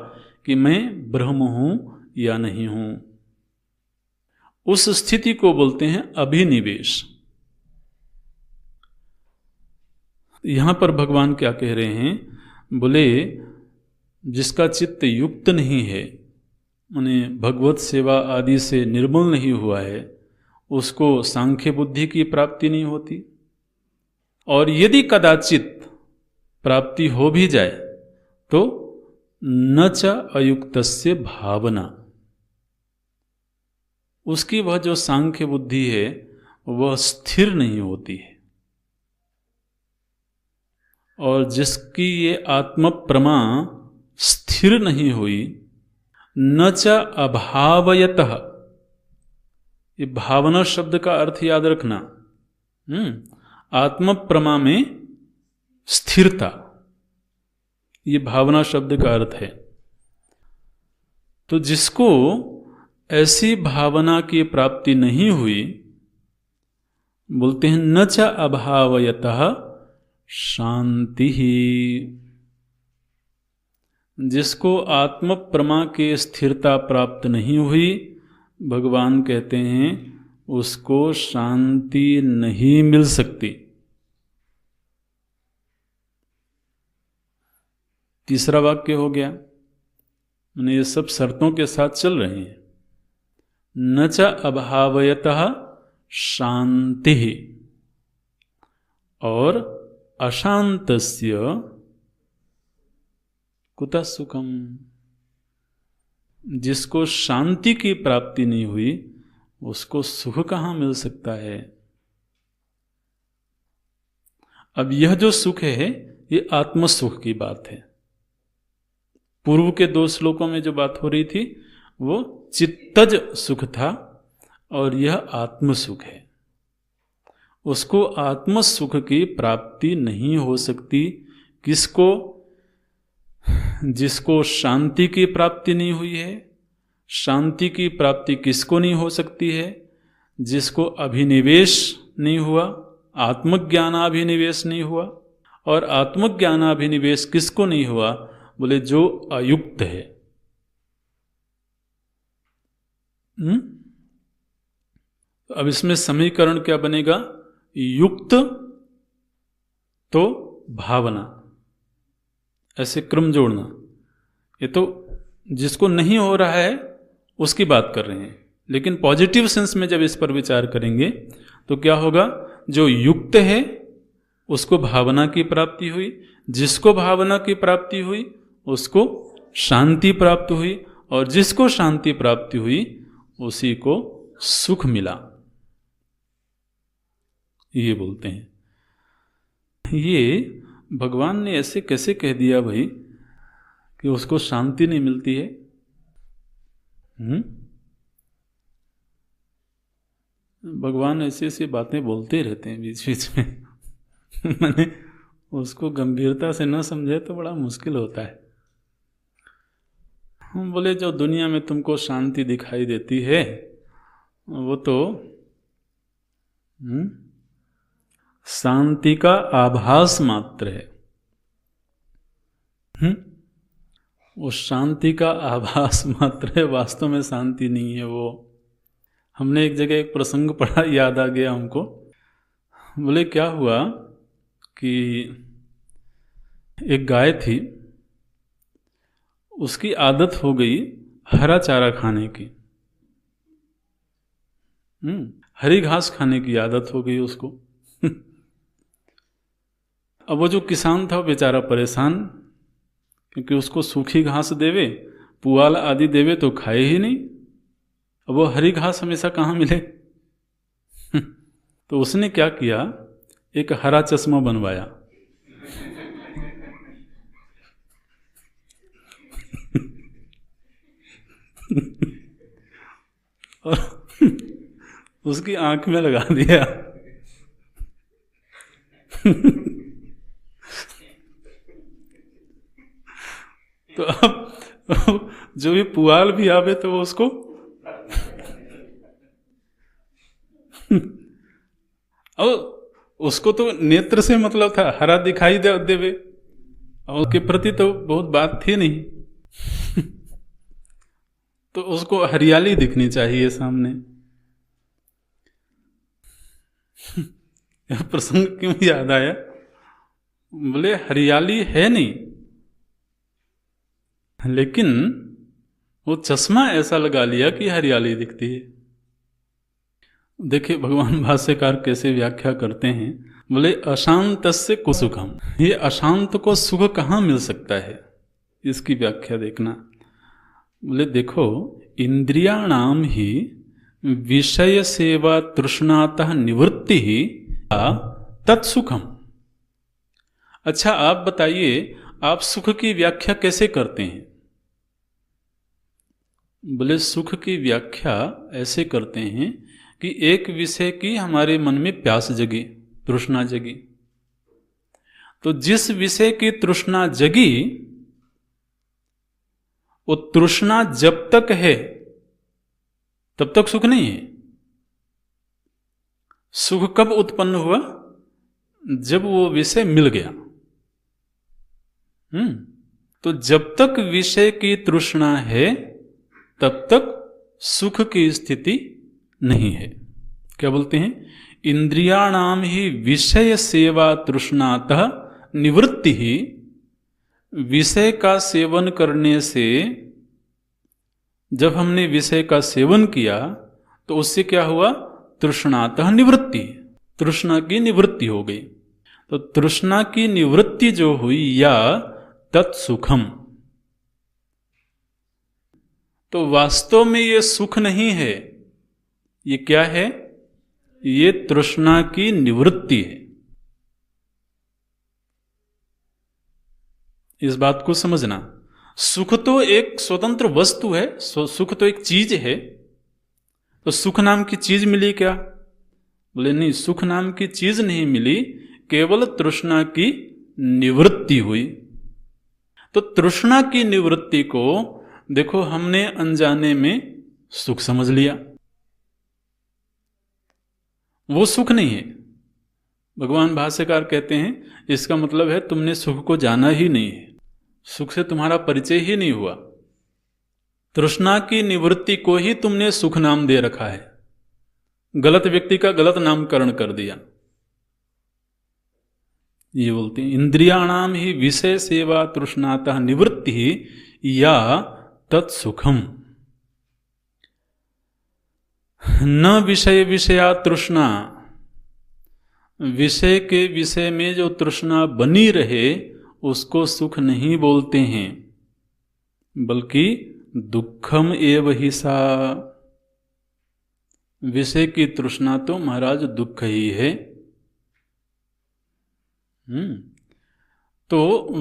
कि मैं ब्रह्म हूं या नहीं हूं। उस स्थिति को बोलते हैं अभिनिवेश। यहां पर भगवान क्या कह रहे हैं, बोले जिसका चित्त युक्त नहीं है, माने भगवत सेवा आदि से निर्मल नहीं हुआ है, उसको सांख्य बुद्धि की प्राप्ति नहीं होती। और यदि कदाचित प्राप्ति हो भी जाए तो न च अयुक्तस्य भावना, उसकी वह जो सांख्य बुद्धि है वह स्थिर नहीं होती है। और जिसकी ये आत्म प्रमा स्थिर नहीं हुई, न च अभावयतः, ये भावना शब्द का अर्थ याद रखना, आत्म प्रमा में स्थिरता, ये भावना शब्द का अर्थ है। तो जिसको ऐसी भावना की प्राप्ति नहीं हुई, बोलते हैं न च अभावयतः शांति ही। जिसको आत्म प्रमा के स्थिरता प्राप्त नहीं हुई, भगवान कहते हैं उसको शांति नहीं मिल सकती। तीसरा वाक्य हो गया, मैंने ये सब शर्तों के साथ चल रहे हैं। न च अभावयतः शांति ही, और अशांतस्य कुतः सुखम। जिसको शांति की प्राप्ति नहीं हुई उसको सुख कहाँ मिल सकता है। अब यह जो सुख है ये आत्म सुख की बात है। पूर्व के 2 श्लोकों में जो बात हो रही थी वो चित्तज सुख था, और यह आत्म सुख है। उसको आत्म सुख की प्राप्ति नहीं हो सकती। किसको? जिसको शांति की प्राप्ति नहीं हुई है। शांति की प्राप्ति किसको नहीं हो सकती है? जिसको अभिनिवेश नहीं हुआ, आत्मज्ञानाभिनिवेश नहीं हुआ। और आत्मज्ञानाभिनिवेश किसको नहीं हुआ? बोले जो अयुक्त है। अब इसमें समीकरण क्या बनेगा? युक्त तो भावना, ऐसे क्रम जोड़ना। ये तो जिसको नहीं हो रहा है उसकी बात कर रहे हैं, लेकिन पॉजिटिव सेंस में जब इस पर विचार करेंगे तो क्या होगा? जो युक्त है उसको भावना की प्राप्ति हुई, जिसको भावना की प्राप्ति हुई उसको शांति प्राप्त हुई, और जिसको शांति प्राप्ति हुई उसी को सुख मिला। ये बोलते हैं। ये भगवान ने ऐसे कैसे कह दिया भाई कि उसको शांति नहीं मिलती है? भगवान ऐसी ऐसी बातें बोलते रहते हैं बीच बीच में। मैंने उसको गंभीरता से न समझे तो बड़ा मुश्किल होता है। हम बोले जो दुनिया में तुमको शांति दिखाई देती है वो तो शांति का आभास मात्र है। वो शांति का आभास मात्र है, वास्तव में शांति नहीं है वो। हमने एक जगह एक प्रसंग पढ़ा, याद आ गया हमको। बोले क्या हुआ कि एक गाय थी, उसकी आदत हो गई हरा चारा खाने की। हरी घास खाने की आदत हो गई उसको। अब वो जो किसान था वो बेचारा परेशान, क्योंकि उसको सूखी घास देवे, पुआल आदि देवे तो खाए ही नहीं। अब वो हरी घास हमेशा कहाँ मिले? तो उसने क्या किया, एक हरा चश्मा बनवाया। और उसकी आंख में लगा दिया। तो अब जो भी पुआल भी आवे तो वो उसको अब उसको तो नेत्र से मतलब था, हरा दिखाई देवे, और उसके प्रति तो बहुत बात थी नहीं। तो उसको हरियाली दिखनी चाहिए सामने। यह प्रसंग क्यों याद आया? बोले हरियाली है नहीं, लेकिन वो चश्मा ऐसा लगा लिया कि हरियाली दिखती है। देखिए भगवान भाष्यकार कैसे व्याख्या करते हैं। बोले अशांतस्य कुसुखम, ये अशांत को सुख कहाँ मिल सकता है, इसकी व्याख्या देखना। बोले देखो, इंद्रियाणाम ही विषय सेवा तृष्णातः निवृत्ति ही तत्सुखम। अच्छा आप बताइए, आप सुख की व्याख्या कैसे करते हैं? बोले सुख की व्याख्या ऐसे करते हैं कि एक विषय की हमारे मन में प्यास जगी, तृष्णा जगी। तो जिस विषय की तृष्णा जगी वो तृष्णा जब तक है तब तक सुख नहीं है। सुख कब उत्पन्न हुआ? जब वो विषय मिल गया। तो जब तक विषय की तृष्णा है तब तक सुख की स्थिति नहीं है। क्या बोलते हैं? इंद्रियाणाम ही विषय सेवा तृष्णातः निवृत्ति ही। विषय का सेवन करने से, जब हमने विषय का सेवन किया तो उससे क्या हुआ? तृष्णातः निवृत्ति, तृष्णा की निवृत्ति हो गई। तो तृष्णा की निवृत्ति जो हुई या तत्सुखम, तो वास्तव में ये सुख नहीं है। ये क्या है? ये तृष्णा की निवृत्ति है। इस बात को समझना। सुख तो एक स्वतंत्र वस्तु है, सुख तो एक चीज है। तो सुख नाम की चीज मिली क्या? बोले नहीं, सुख नाम की चीज नहीं मिली, केवल तृष्णा की निवृत्ति हुई। तो तृष्णा की निवृत्ति को देखो हमने अनजाने में सुख समझ लिया, वो सुख नहीं है। भगवान भाष्यकार कहते हैं इसका मतलब है तुमने सुख को जाना ही नहीं है, सुख से तुम्हारा परिचय ही नहीं हुआ। तृष्णा की निवृत्ति को ही तुमने सुख नाम दे रखा है, गलत व्यक्ति का गलत नामकरण कर दिया। ये बोलते हैं इंद्रियाणाम ही विषय सेवा तृष्णातः निवृत्ति ही या तत्सुखम। न विषय विषया तृष्णा, विषय के विषय में जो तृष्णा बनी रहे उसको सुख नहीं बोलते हैं, बल्कि दुखम एव ही सा। विषय की तृष्णा तो महाराज दुख ही है। तो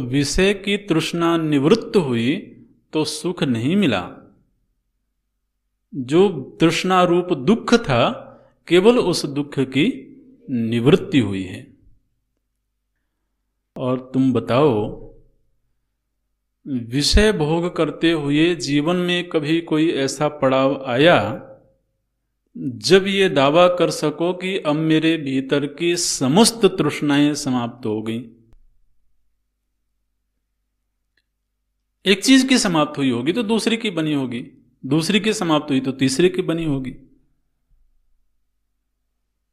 विषय की तृष्णा निवृत्त हुई तो सुख नहीं मिला। जो तृष्णा रूप दुख था केवल उस दुख की निवृत्ति हुई है। और तुम बताओ, विषय भोग करते हुए जीवन में कभी कोई ऐसा पड़ाव आया जब ये दावा कर सको कि अब मेरे भीतर की समस्त तृष्णाएं समाप्त हो गई? एक चीज की समाप्त हुई होगी तो दूसरी की बनी होगी, दूसरी की समाप्त हुई तो तीसरी की बनी होगी।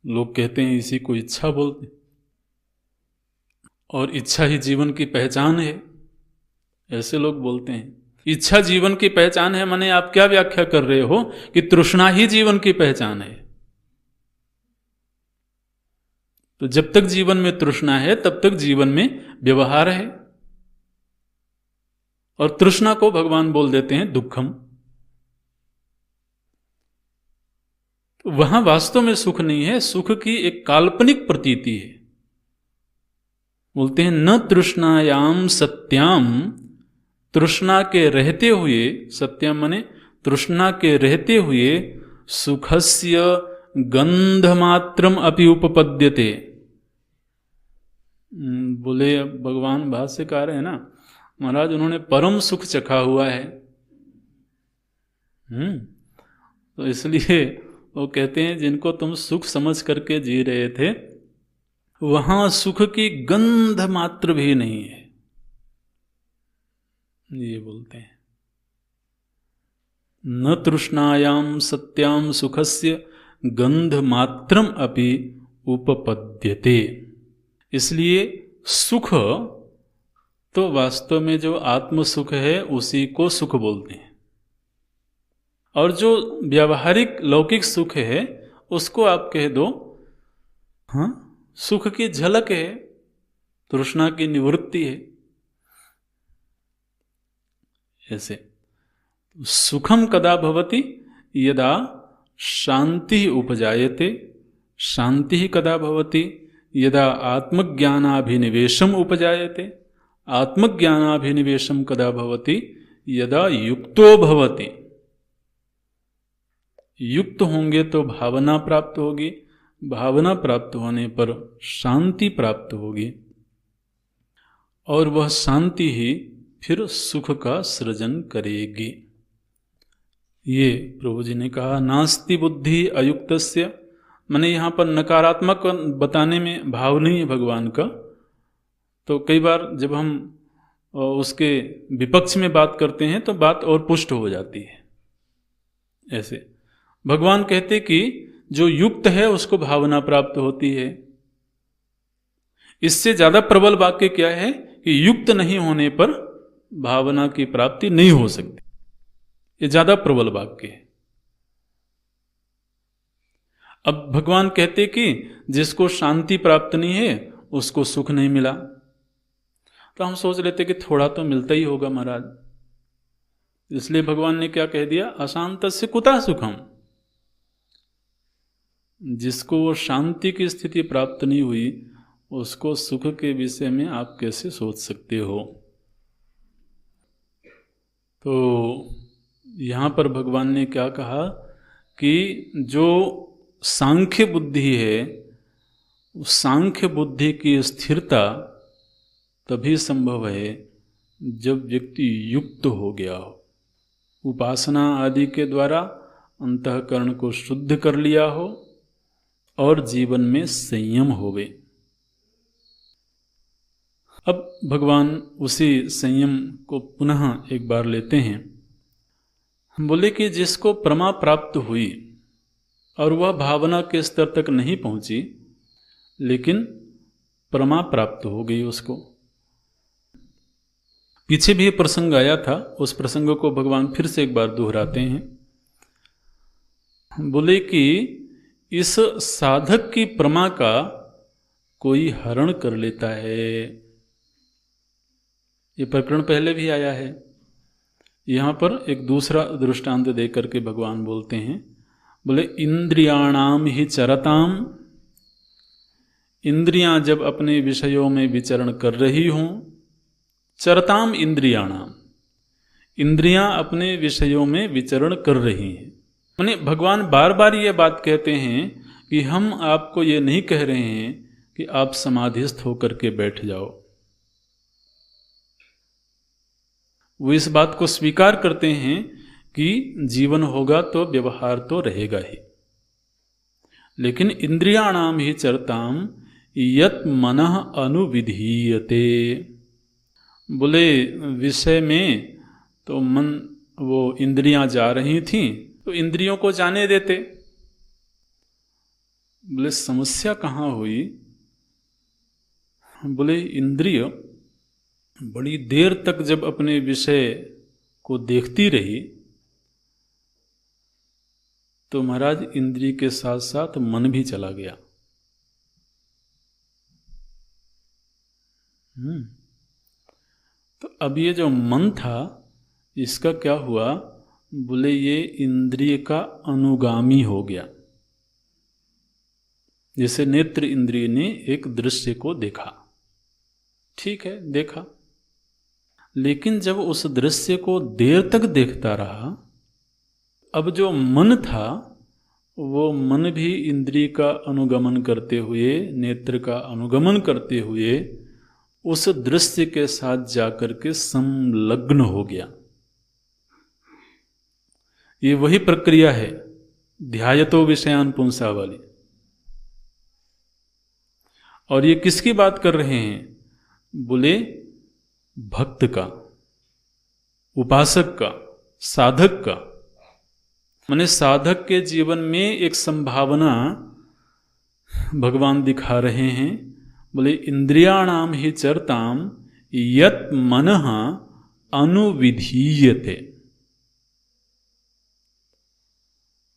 लोग कहते हैं इसी को इच्छा बोलते, और इच्छा ही जीवन की पहचान है, ऐसे लोग बोलते हैं। इच्छा जीवन की पहचान है, माने आप क्या व्याख्या कर रहे हो कि तृष्णा ही जीवन की पहचान है? तो जब तक जीवन में तृष्णा है तब तक जीवन में व्यवहार है, और तृष्णा को भगवान बोल देते हैं दुखम। तो वहां वास्तव में सुख नहीं है, सुख की एक काल्पनिक प्रतीति है। बोलते हैं न तृष्णायाम सत्याम, तृष्णा के रहते हुए, सत्यम माने तृष्णा के रहते हुए, सुखस्य गंधमात्रम अपि उपपद्यते। बोले भगवान भाष्यकार है ना महाराज, उन्होंने परम सुख चखा हुआ है। तो इसलिए वो कहते हैं जिनको तुम सुख समझ करके जी रहे थे वहां सुख की गंध मात्र भी नहीं है, ये बोलते हैं। न तृष्णायाम सत्याम सुखस्य गंध मात्रम अपि उपपद्यते। इसलिए सुख तो वास्तव में जो आत्म सुख है उसी को सुख बोलते हैं, और जो व्यावहारिक लौकिक सुख है उसको आप कह दो हाँ सुख की झलक है, तृष्णा की निवृत्ति है। ऐसे सुखम कदा भवति यदा शांति उपजायते, शांति कदा भवति यदा आत्मज्ञानाभिनिवेशम उपजायते, आत्मज्ञानाभिनिवेशम कदा भवति यदा युक्तो भवति। युक्त होंगे तो भावना प्राप्त होगी, भावना प्राप्त होने पर शांति प्राप्त होगी, और वह शांति ही फिर सुख का सृजन करेगी। ये प्रभु जी ने कहा नास्ति बुद्धि अयुक्तस्य, माने यहाँ पर नकारात्मक बताने में भाव नहीं है भगवान का। तो कई बार जब हम उसके विपक्ष में बात करते हैं तो बात और पुष्ट हो जाती है। ऐसे भगवान कहते कि जो युक्त है उसको भावना प्राप्त होती है। इससे ज्यादा प्रबल वाक्य क्या है कि युक्त नहीं होने पर भावना की प्राप्ति नहीं हो सकती। ये ज्यादा प्रबल वाक्य है। अब भगवान कहते कि जिसको शांति प्राप्त नहीं है उसको सुख नहीं मिला। तो हम सोच लेते कि थोड़ा तो मिलता ही होगा महाराज, इसलिए भगवान ने क्या कह दिया, अशांतस्य कुतः सुखम। जिसको शांति की स्थिति प्राप्त नहीं हुई उसको सुख के विषय में आप कैसे सोच सकते हो। तो यहाँ पर भगवान ने क्या कहा कि जो सांख्य बुद्धि है, उस सांख्य बुद्धि की स्थिरता तभी संभव है जब व्यक्ति युक्त हो गया हो, उपासना आदि के द्वारा अंतःकरण को शुद्ध कर लिया हो और जीवन में संयम होवे। अब भगवान उसी संयम को पुनः एक बार लेते हैं। हम बोले कि जिसको प्रमा प्राप्त हुई और वह भावना के स्तर तक नहीं पहुंची, लेकिन प्रमा प्राप्त हो गई उसको। पीछे भी प्रसंग आया था, उस प्रसंग को भगवान फिर से एक बार दोहराते हैं। बोले कि इस साधक की प्रमा का कोई हरण कर लेता है। ये प्रकरण पहले भी आया है। यहाँ पर एक दूसरा दृष्टांत देकर के भगवान बोलते हैं, बोले इंद्रियाणाम ही चरताम, इंद्रियां जब अपने विषयों में विचरण कर रही हों, चरताम इंद्रियाणाम, इंद्रियां अपने विषयों में विचरण कर रही हैं। माने भगवान बार बार ये बात कहते हैं कि हम आपको ये नहीं कह रहे हैं कि आप समाधिस्थ होकर के बैठ जाओ। वो इस बात को स्वीकार करते हैं कि जीवन होगा तो व्यवहार तो रहेगा ही, लेकिन इंद्रियाणाम ही चरताम यत मनः अनुविधीयते। बोले विषय में तो मन, वो इंद्रियां जा रही थीं तो इंद्रियों को जाने देते। बोले समस्या कहाँ हुई, बोले इंद्रिय बड़ी देर तक जब अपने विषय को देखती रही तो महाराज इंद्रिय के साथ साथ मन भी चला गया। तो अब ये जो मन था इसका क्या हुआ, बोले ये इंद्रिय का अनुगामी हो गया। जैसे नेत्र इंद्रिय ने एक दृश्य को देखा, ठीक है देखा, लेकिन जब उस दृश्य को देर तक देखता रहा, अब जो मन था वो मन भी इंद्रिय का अनुगमन करते हुए, नेत्र का अनुगमन करते हुए उस दृश्य के साथ जाकर के संलग्न हो गया। ये वही प्रक्रिया है ध्यायतो विषयान पुंसा वाली। और ये किसकी बात कर रहे हैं, बोले भक्त का, उपासक का, साधक का। माने साधक के जीवन में एक संभावना भगवान दिखा रहे हैं। बोले इंद्रियाणाम ही चरताम यत मनः अनुविधीयते।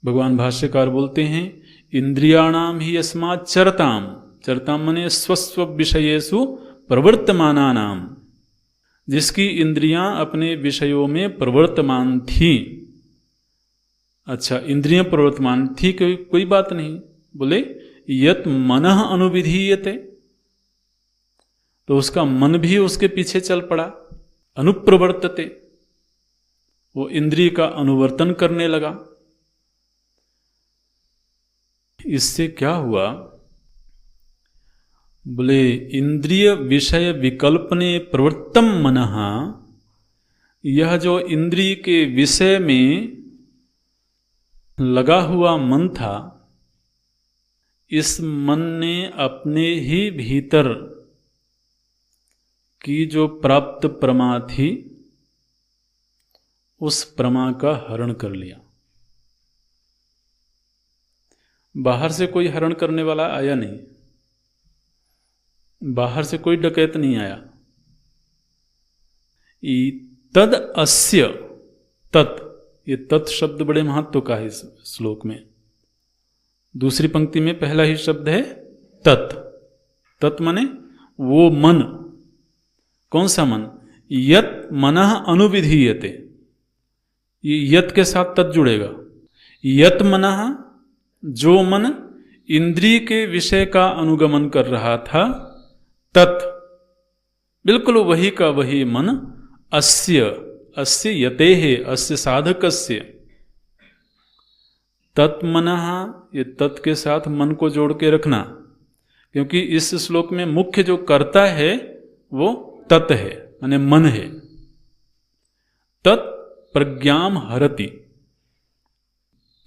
भगवान भाष्यकार बोलते हैं इंद्रियाणाम ही अस्मात् चरताम, चरताम मने स्वस्व विषयेषु प्रवर्तमानानाम, जिसकी इंद्रियां अपने विषयों में प्रवर्तमान थी। अच्छा, इंद्रियां प्रवर्तमान थी, कोई बात नहीं। बोले यत मनः अनुविधीयते, तो उसका मन भी उसके पीछे चल पड़ा। अनुप्रवर्तते, वो इंद्रिय का अनुवर्तन करने लगा। इससे क्या हुआ, बोले इंद्रिय विषय विकल्पने प्रवृत्तम मनः यह जो इंद्रिय के विषय में लगा हुआ मन था, इस मन ने अपने ही भीतर की जो प्राप्त प्रमा थी, उस प्रमा का हरण कर लिया। बाहर से कोई हरण करने वाला आया नहीं, बाहर से कोई डकैत नहीं आया। तद अस्य, तत्, ये तत् शब्द बड़े महत्व का है इस श्लोक में। दूसरी पंक्ति में पहला ही शब्द है तत्। तत् माने वो मन। कौन सा मन? यत् मनः अनुविधीयते। ये यत् के साथ तत् जुड़ेगा। यत् मनः, जो मन इंद्रिय के विषय का अनुगमन कर रहा था, तत्, बिल्कुल वही का वही मन, अस्य, अस्य यतेः, अस्य साधकस्य, तत्मनः, ये तत् के साथ मन को जोड़ के रखना, क्योंकि इस श्लोक में मुख्य जो कर्ता है वो तत् है, माने मन है। तत् प्रज्ञाम हरति,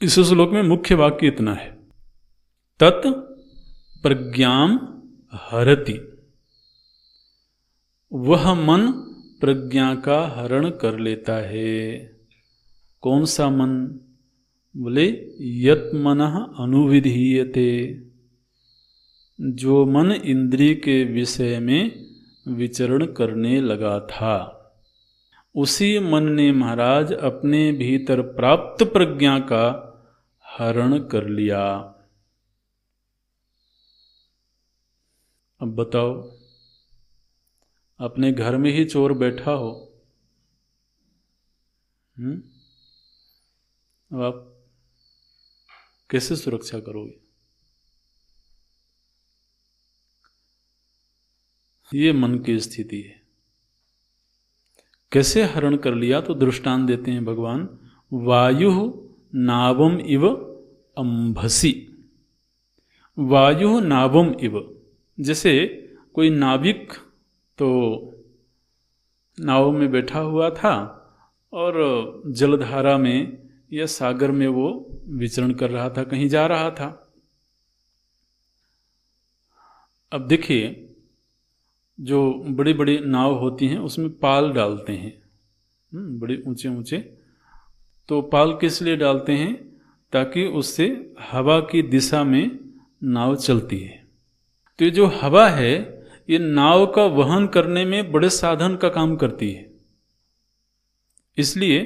इस श्लोक में मुख्य वाक्य इतना है, तत् प्रज्ञाम हरति। वह मन प्रज्ञा का हरण कर लेता है। कौन सा मन? बोले यत् मनः अनुविधीयते, जो मन इंद्रिय के विषय में विचरण करने लगा था, उसी मन ने महाराज अपने भीतर प्राप्त प्रज्ञा का हरण कर लिया। अब बताओ, अपने घर में ही चोर बैठा हो, अब आप कैसे सुरक्षा करोगे? ये मन की स्थिति है। कैसे हरण कर लिया? तो दृष्टांत देते हैं भगवान, वायु नावम इव अंभसी। वायु नावम इव, जैसे कोई नाविक तो नाव में बैठा हुआ था और जलधारा में या सागर में वो विचरण कर रहा था, कहीं जा रहा था। अब देखिए, जो बड़ी बड़ी नाव होती हैं उसमें पाल डालते हैं, बड़े ऊंचे ऊंचे। तो पाल किस लिए डालते हैं? ताकि उससे हवा की दिशा में नाव चलती है। तो ये जो हवा है, ये नाव का वहन करने में बड़े साधन का काम करती है। इसलिए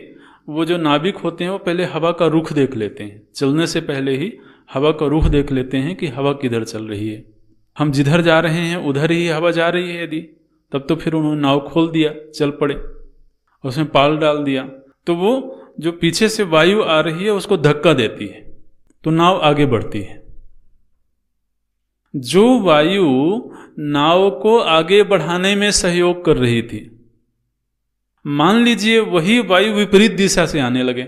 वो जो नाविक होते हैं वो पहले हवा का रुख देख लेते हैं, चलने से पहले ही हवा का रुख देख लेते हैं कि हवा किधर चल रही है। हम जिधर जा रहे हैं उधर ही हवा जा रही है यदि, तब तो फिर उन्होंने नाव खोल दिया, चल पड़े, उसमें पाल डाल दिया। तो वो जो पीछे से वायु आ रही है उसको धक्का देती है, तो नाव आगे बढ़ती है। जो वायु नाव को आगे बढ़ाने में सहयोग कर रही थी, मान लीजिए वही वायु विपरीत दिशा से आने लगे,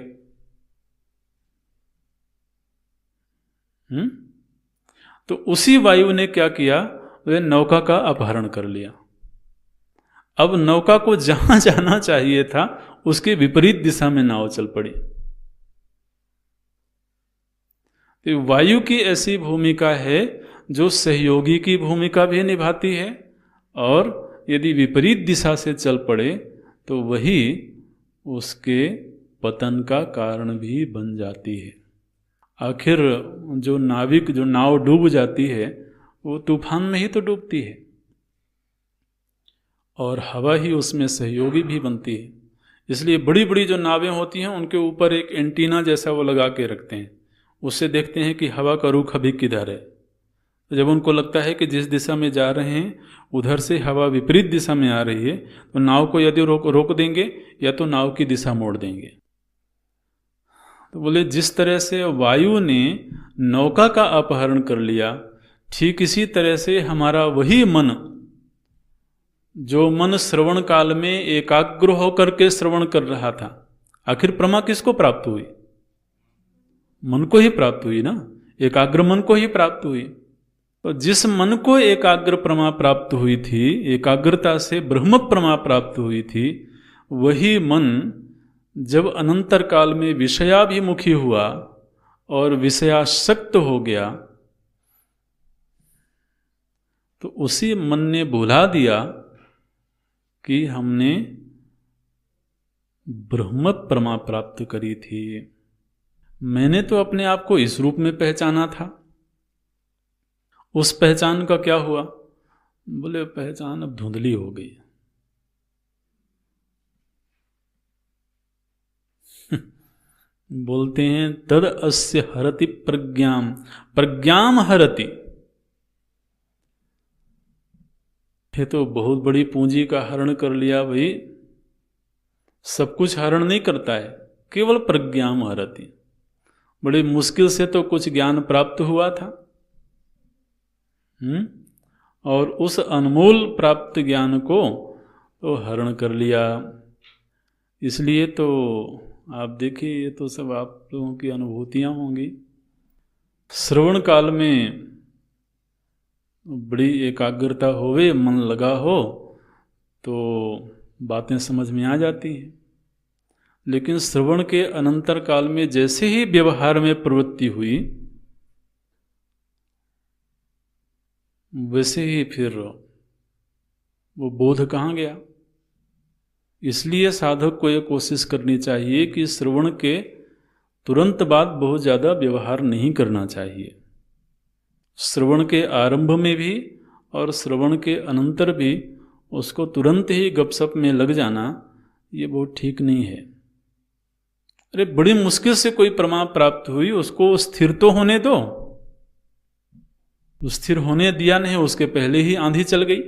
तो उसी वायु ने क्या किया? वह नौका का अपहरण कर लिया। अब नौका को जहां जाना चाहिए था उसके विपरीत दिशा में नाव चल पड़ी। तो वायु की ऐसी भूमिका है जो सहयोगी की भूमिका भी निभाती है, और यदि विपरीत दिशा से चल पड़े तो वही उसके पतन का कारण भी बन जाती है। आखिर जो नाविक, जो नाव डूब जाती है, वो तूफान में ही तो डूबती है, और हवा ही उसमें सहयोगी भी बनती है। इसलिए बड़ी बड़ी जो नावें होती हैं उनके ऊपर एक एंटीना जैसा वो लगा के रखते हैं, उससे देखते हैं कि हवा का रुख अभी किधर है। तो जब उनको लगता है कि जिस दिशा में जा रहे हैं उधर से हवा विपरीत दिशा में आ रही है, तो नाव को यदि रोक देंगे या तो नाव की दिशा मोड़ देंगे। तो बोले जिस तरह से वायु ने नौका का अपहरण कर लिया, ठीक इसी तरह से हमारा वही मन, जो मन श्रवण काल में एकाग्र होकर के श्रवण कर रहा था, आखिर प्रमा किसको प्राप्त हुई? मन को ही प्राप्त हुई ना, एकाग्र मन को ही प्राप्त हुई। तो जिस मन को एकाग्र प्रमा प्राप्त हुई थी, एकाग्रता से ब्रह्म प्रमा प्राप्त हुई थी, वही मन जब अनंतर काल में विषयाभिमुखी हुआ और विषयासक्त हो गया, तो उसी मन ने भुला दिया कि हमने ब्रह्म परमा प्राप्त करी थी। मैंने तो अपने आप को इस रूप में पहचाना था। उस पहचान का क्या हुआ? बोले पहचान अब धुंधली हो गई। बोलते हैं तद अस्य हरति प्रज्ञाम, प्रज्ञाम हरति। ये तो बहुत बड़ी पूंजी का हरण कर लिया भाई। सब कुछ हरण नहीं करता है, केवल प्रज्ञाम हरति। बड़ी मुश्किल से तो कुछ ज्ञान प्राप्त हुआ था, और उस अनमोल प्राप्त ज्ञान को तो हरण कर लिया। इसलिए तो आप देखिए, ये तो सब आप लोगों की अनुभूतियां होंगी। श्रवण काल में बड़ी एकाग्रता होवे, मन लगा हो तो बातें समझ में आ जाती हैं। लेकिन श्रवण के अनंतर काल में जैसे ही व्यवहार में प्रवृत्ति हुई, वैसे ही फिर वो बोध कहाँ गया। इसलिए साधक को ये कोशिश करनी चाहिए कि श्रवण के तुरंत बाद बहुत ज़्यादा व्यवहार नहीं करना चाहिए। श्रवण के आरंभ में भी और श्रवण के अनंतर भी उसको तुरंत ही गपशप में लग जाना, ये बहुत ठीक नहीं है। अरे बड़ी मुश्किल से कोई प्रमा प्राप्त हुई, उसको स्थिर तो होने दो। स्थिर होने दिया नहीं, उसके पहले ही आंधी चल गई,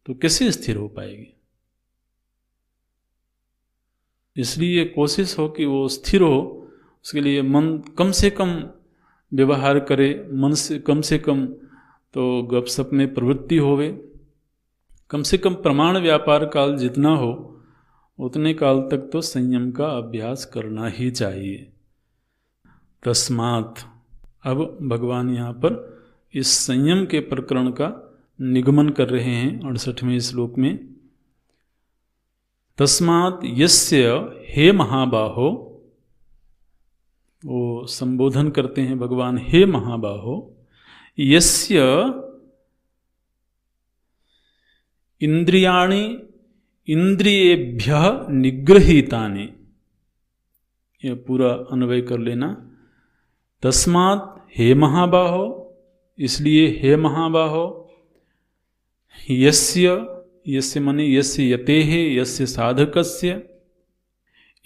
तो कैसे स्थिर हो पाएगी? इसलिए कोशिश हो कि वो स्थिर हो। उसके लिए मन कम से कम व्यवहार करे, मन से कम तो गपशप में प्रवृत्ति होवे। कम से कम प्रमाण व्यापार काल जितना हो उतने काल तक तो संयम का अभ्यास करना ही चाहिए। तस्मात्, अब भगवान यहाँ पर इस संयम के प्रकरण का निगमन कर रहे हैं 68वें श्लोक में। तस्मात् यस्य हे महाबाहो, वो संबोधन करते हैं भगवान, हे महाबाहो, यस्य इंद्रियाणि इंद्रियेभ्यः निगृहीतानि। यह पूरा अन्वय कर लेना। तस्मात् हे महाबाहो, इसलिए हे महाबाहो, यस्य मने यस्य यतेः, यस्य साधकस्य,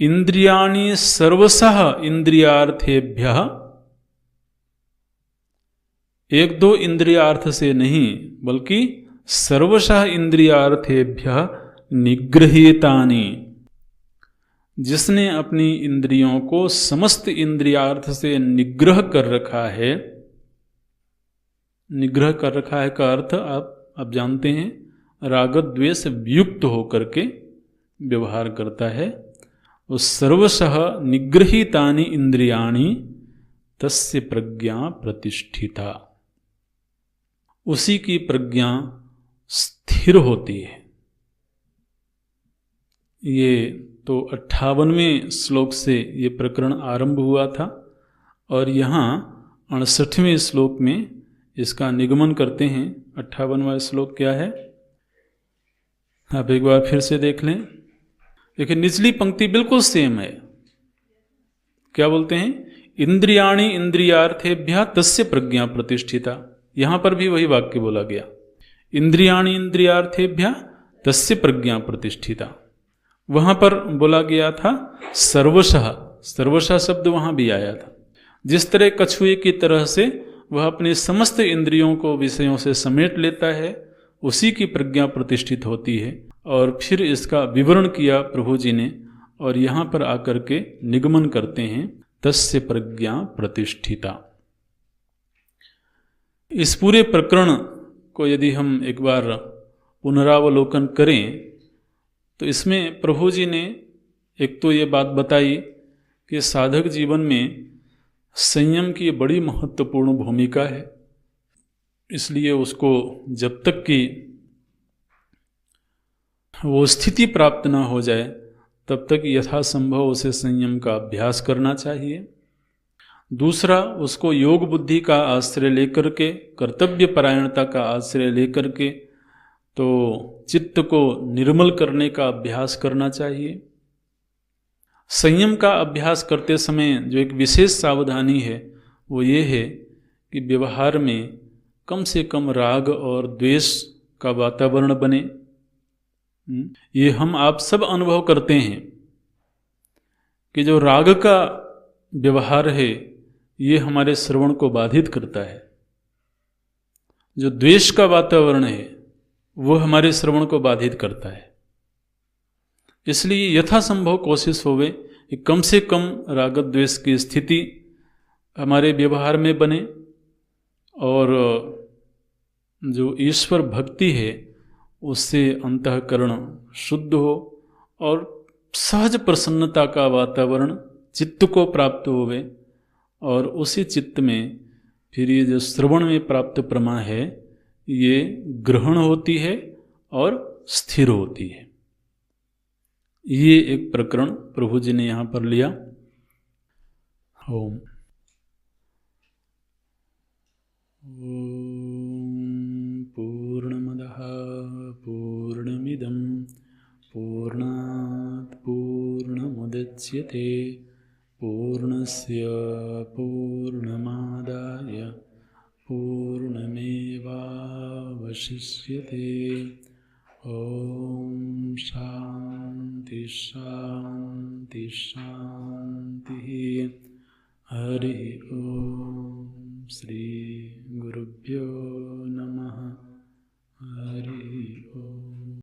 इंद्रियाणि सर्वशः इंद्रियार्थेभ्यः, एक दो इंद्रियार्थ से नहीं बल्कि सर्वशः इंद्रियार्थेभ्यः निगृहीतानि। जिसने अपनी इंद्रियों को समस्त इंद्रियार्थ से निग्रह कर रखा है, निग्रह कर रखा है का अर्थ आप जानते हैं, राग द्वेष वियुक्त होकर के व्यवहार करता है। उस सर्वशः निगृहीतानि इंद्रियाणि तस्य प्रज्ञा प्रतिष्ठिता, उसी की प्रज्ञा स्थिर होती है। ये तो 58वें श्लोक से ये प्रकरण आरंभ हुआ था, और यहाँ 68वें श्लोक में इसका निगमन करते हैं। 58वां श्लोक क्या है, आप एक बार फिर से देख लें। देखिए निचली पंक्ति बिल्कुल सेम है। क्या बोलते हैं? इंद्रियाणि इंद्रियार्थेभ्यः तस्य प्रज्ञा प्रतिष्ठिता। यहाँ पर भी वही वाक्य बोला गया, इंद्रियाणि इंद्रियार्थेभ्यः तस्य प्रज्ञा प्रतिष्ठिता। वहाँ पर बोला गया था सर्वशः, सर्वशः शब्द वहाँ भी आया था। जिस तरह कछुए की तरह से वह अपने समस्त इंद्रियों को विषयों से समेट लेता है, उसी की प्रज्ञा प्रतिष्ठित होती है। और फिर इसका विवरण किया प्रभु जी ने, और यहाँ पर आकर के निगमन करते हैं तस्य प्रज्ञा प्रतिष्ठिता। इस पूरे प्रकरण को यदि हम एक बार पुनरावलोकन करें तो इसमें प्रभु जी ने एक तो ये बात बताई कि साधक जीवन में संयम की बड़ी महत्वपूर्ण भूमिका है। इसलिए उसको जब तक कि वो स्थिति प्राप्त ना हो जाए तब तक यथासंभव उसे संयम का अभ्यास करना चाहिए। दूसरा, उसको योग बुद्धि का आश्रय लेकर के, कर्तव्य परायणता का आश्रय लेकर के तो चित्त को निर्मल करने का अभ्यास करना चाहिए। संयम का अभ्यास करते समय जो एक विशेष सावधानी है वो ये है कि व्यवहार में कम से कम राग और द्वेष का वातावरण बने। ये हम आप सब अनुभव करते हैं कि जो राग का व्यवहार है ये हमारे श्रवण को बाधित करता है, जो द्वेष का वातावरण है वो हमारे श्रवण को बाधित करता है। इसलिए यथासंभव कोशिश होवे कि कम से कम राग द्वेष की स्थिति हमारे व्यवहार में बने और जो ईश्वर भक्ति है उससे अंतःकरण शुद्ध हो और सहज प्रसन्नता का वातावरण चित्त को प्राप्त होवे और उसी चित्त में फिर ये जो श्रवण में प्राप्त प्रमा है ये ग्रहण होती है और स्थिर होती है। ये एक प्रकरण प्रभु जी ने यहाँ पर लिया। ओम पूर्णमदः पूर्णमिदं पूर्णात् पूर्णमुदच्यते पूर्णस्य पूर्णमादाय पूर्णमेवावशिष्यते। ओम शांति शांति शांति। हरि ओम। श्री गुरुभ्यो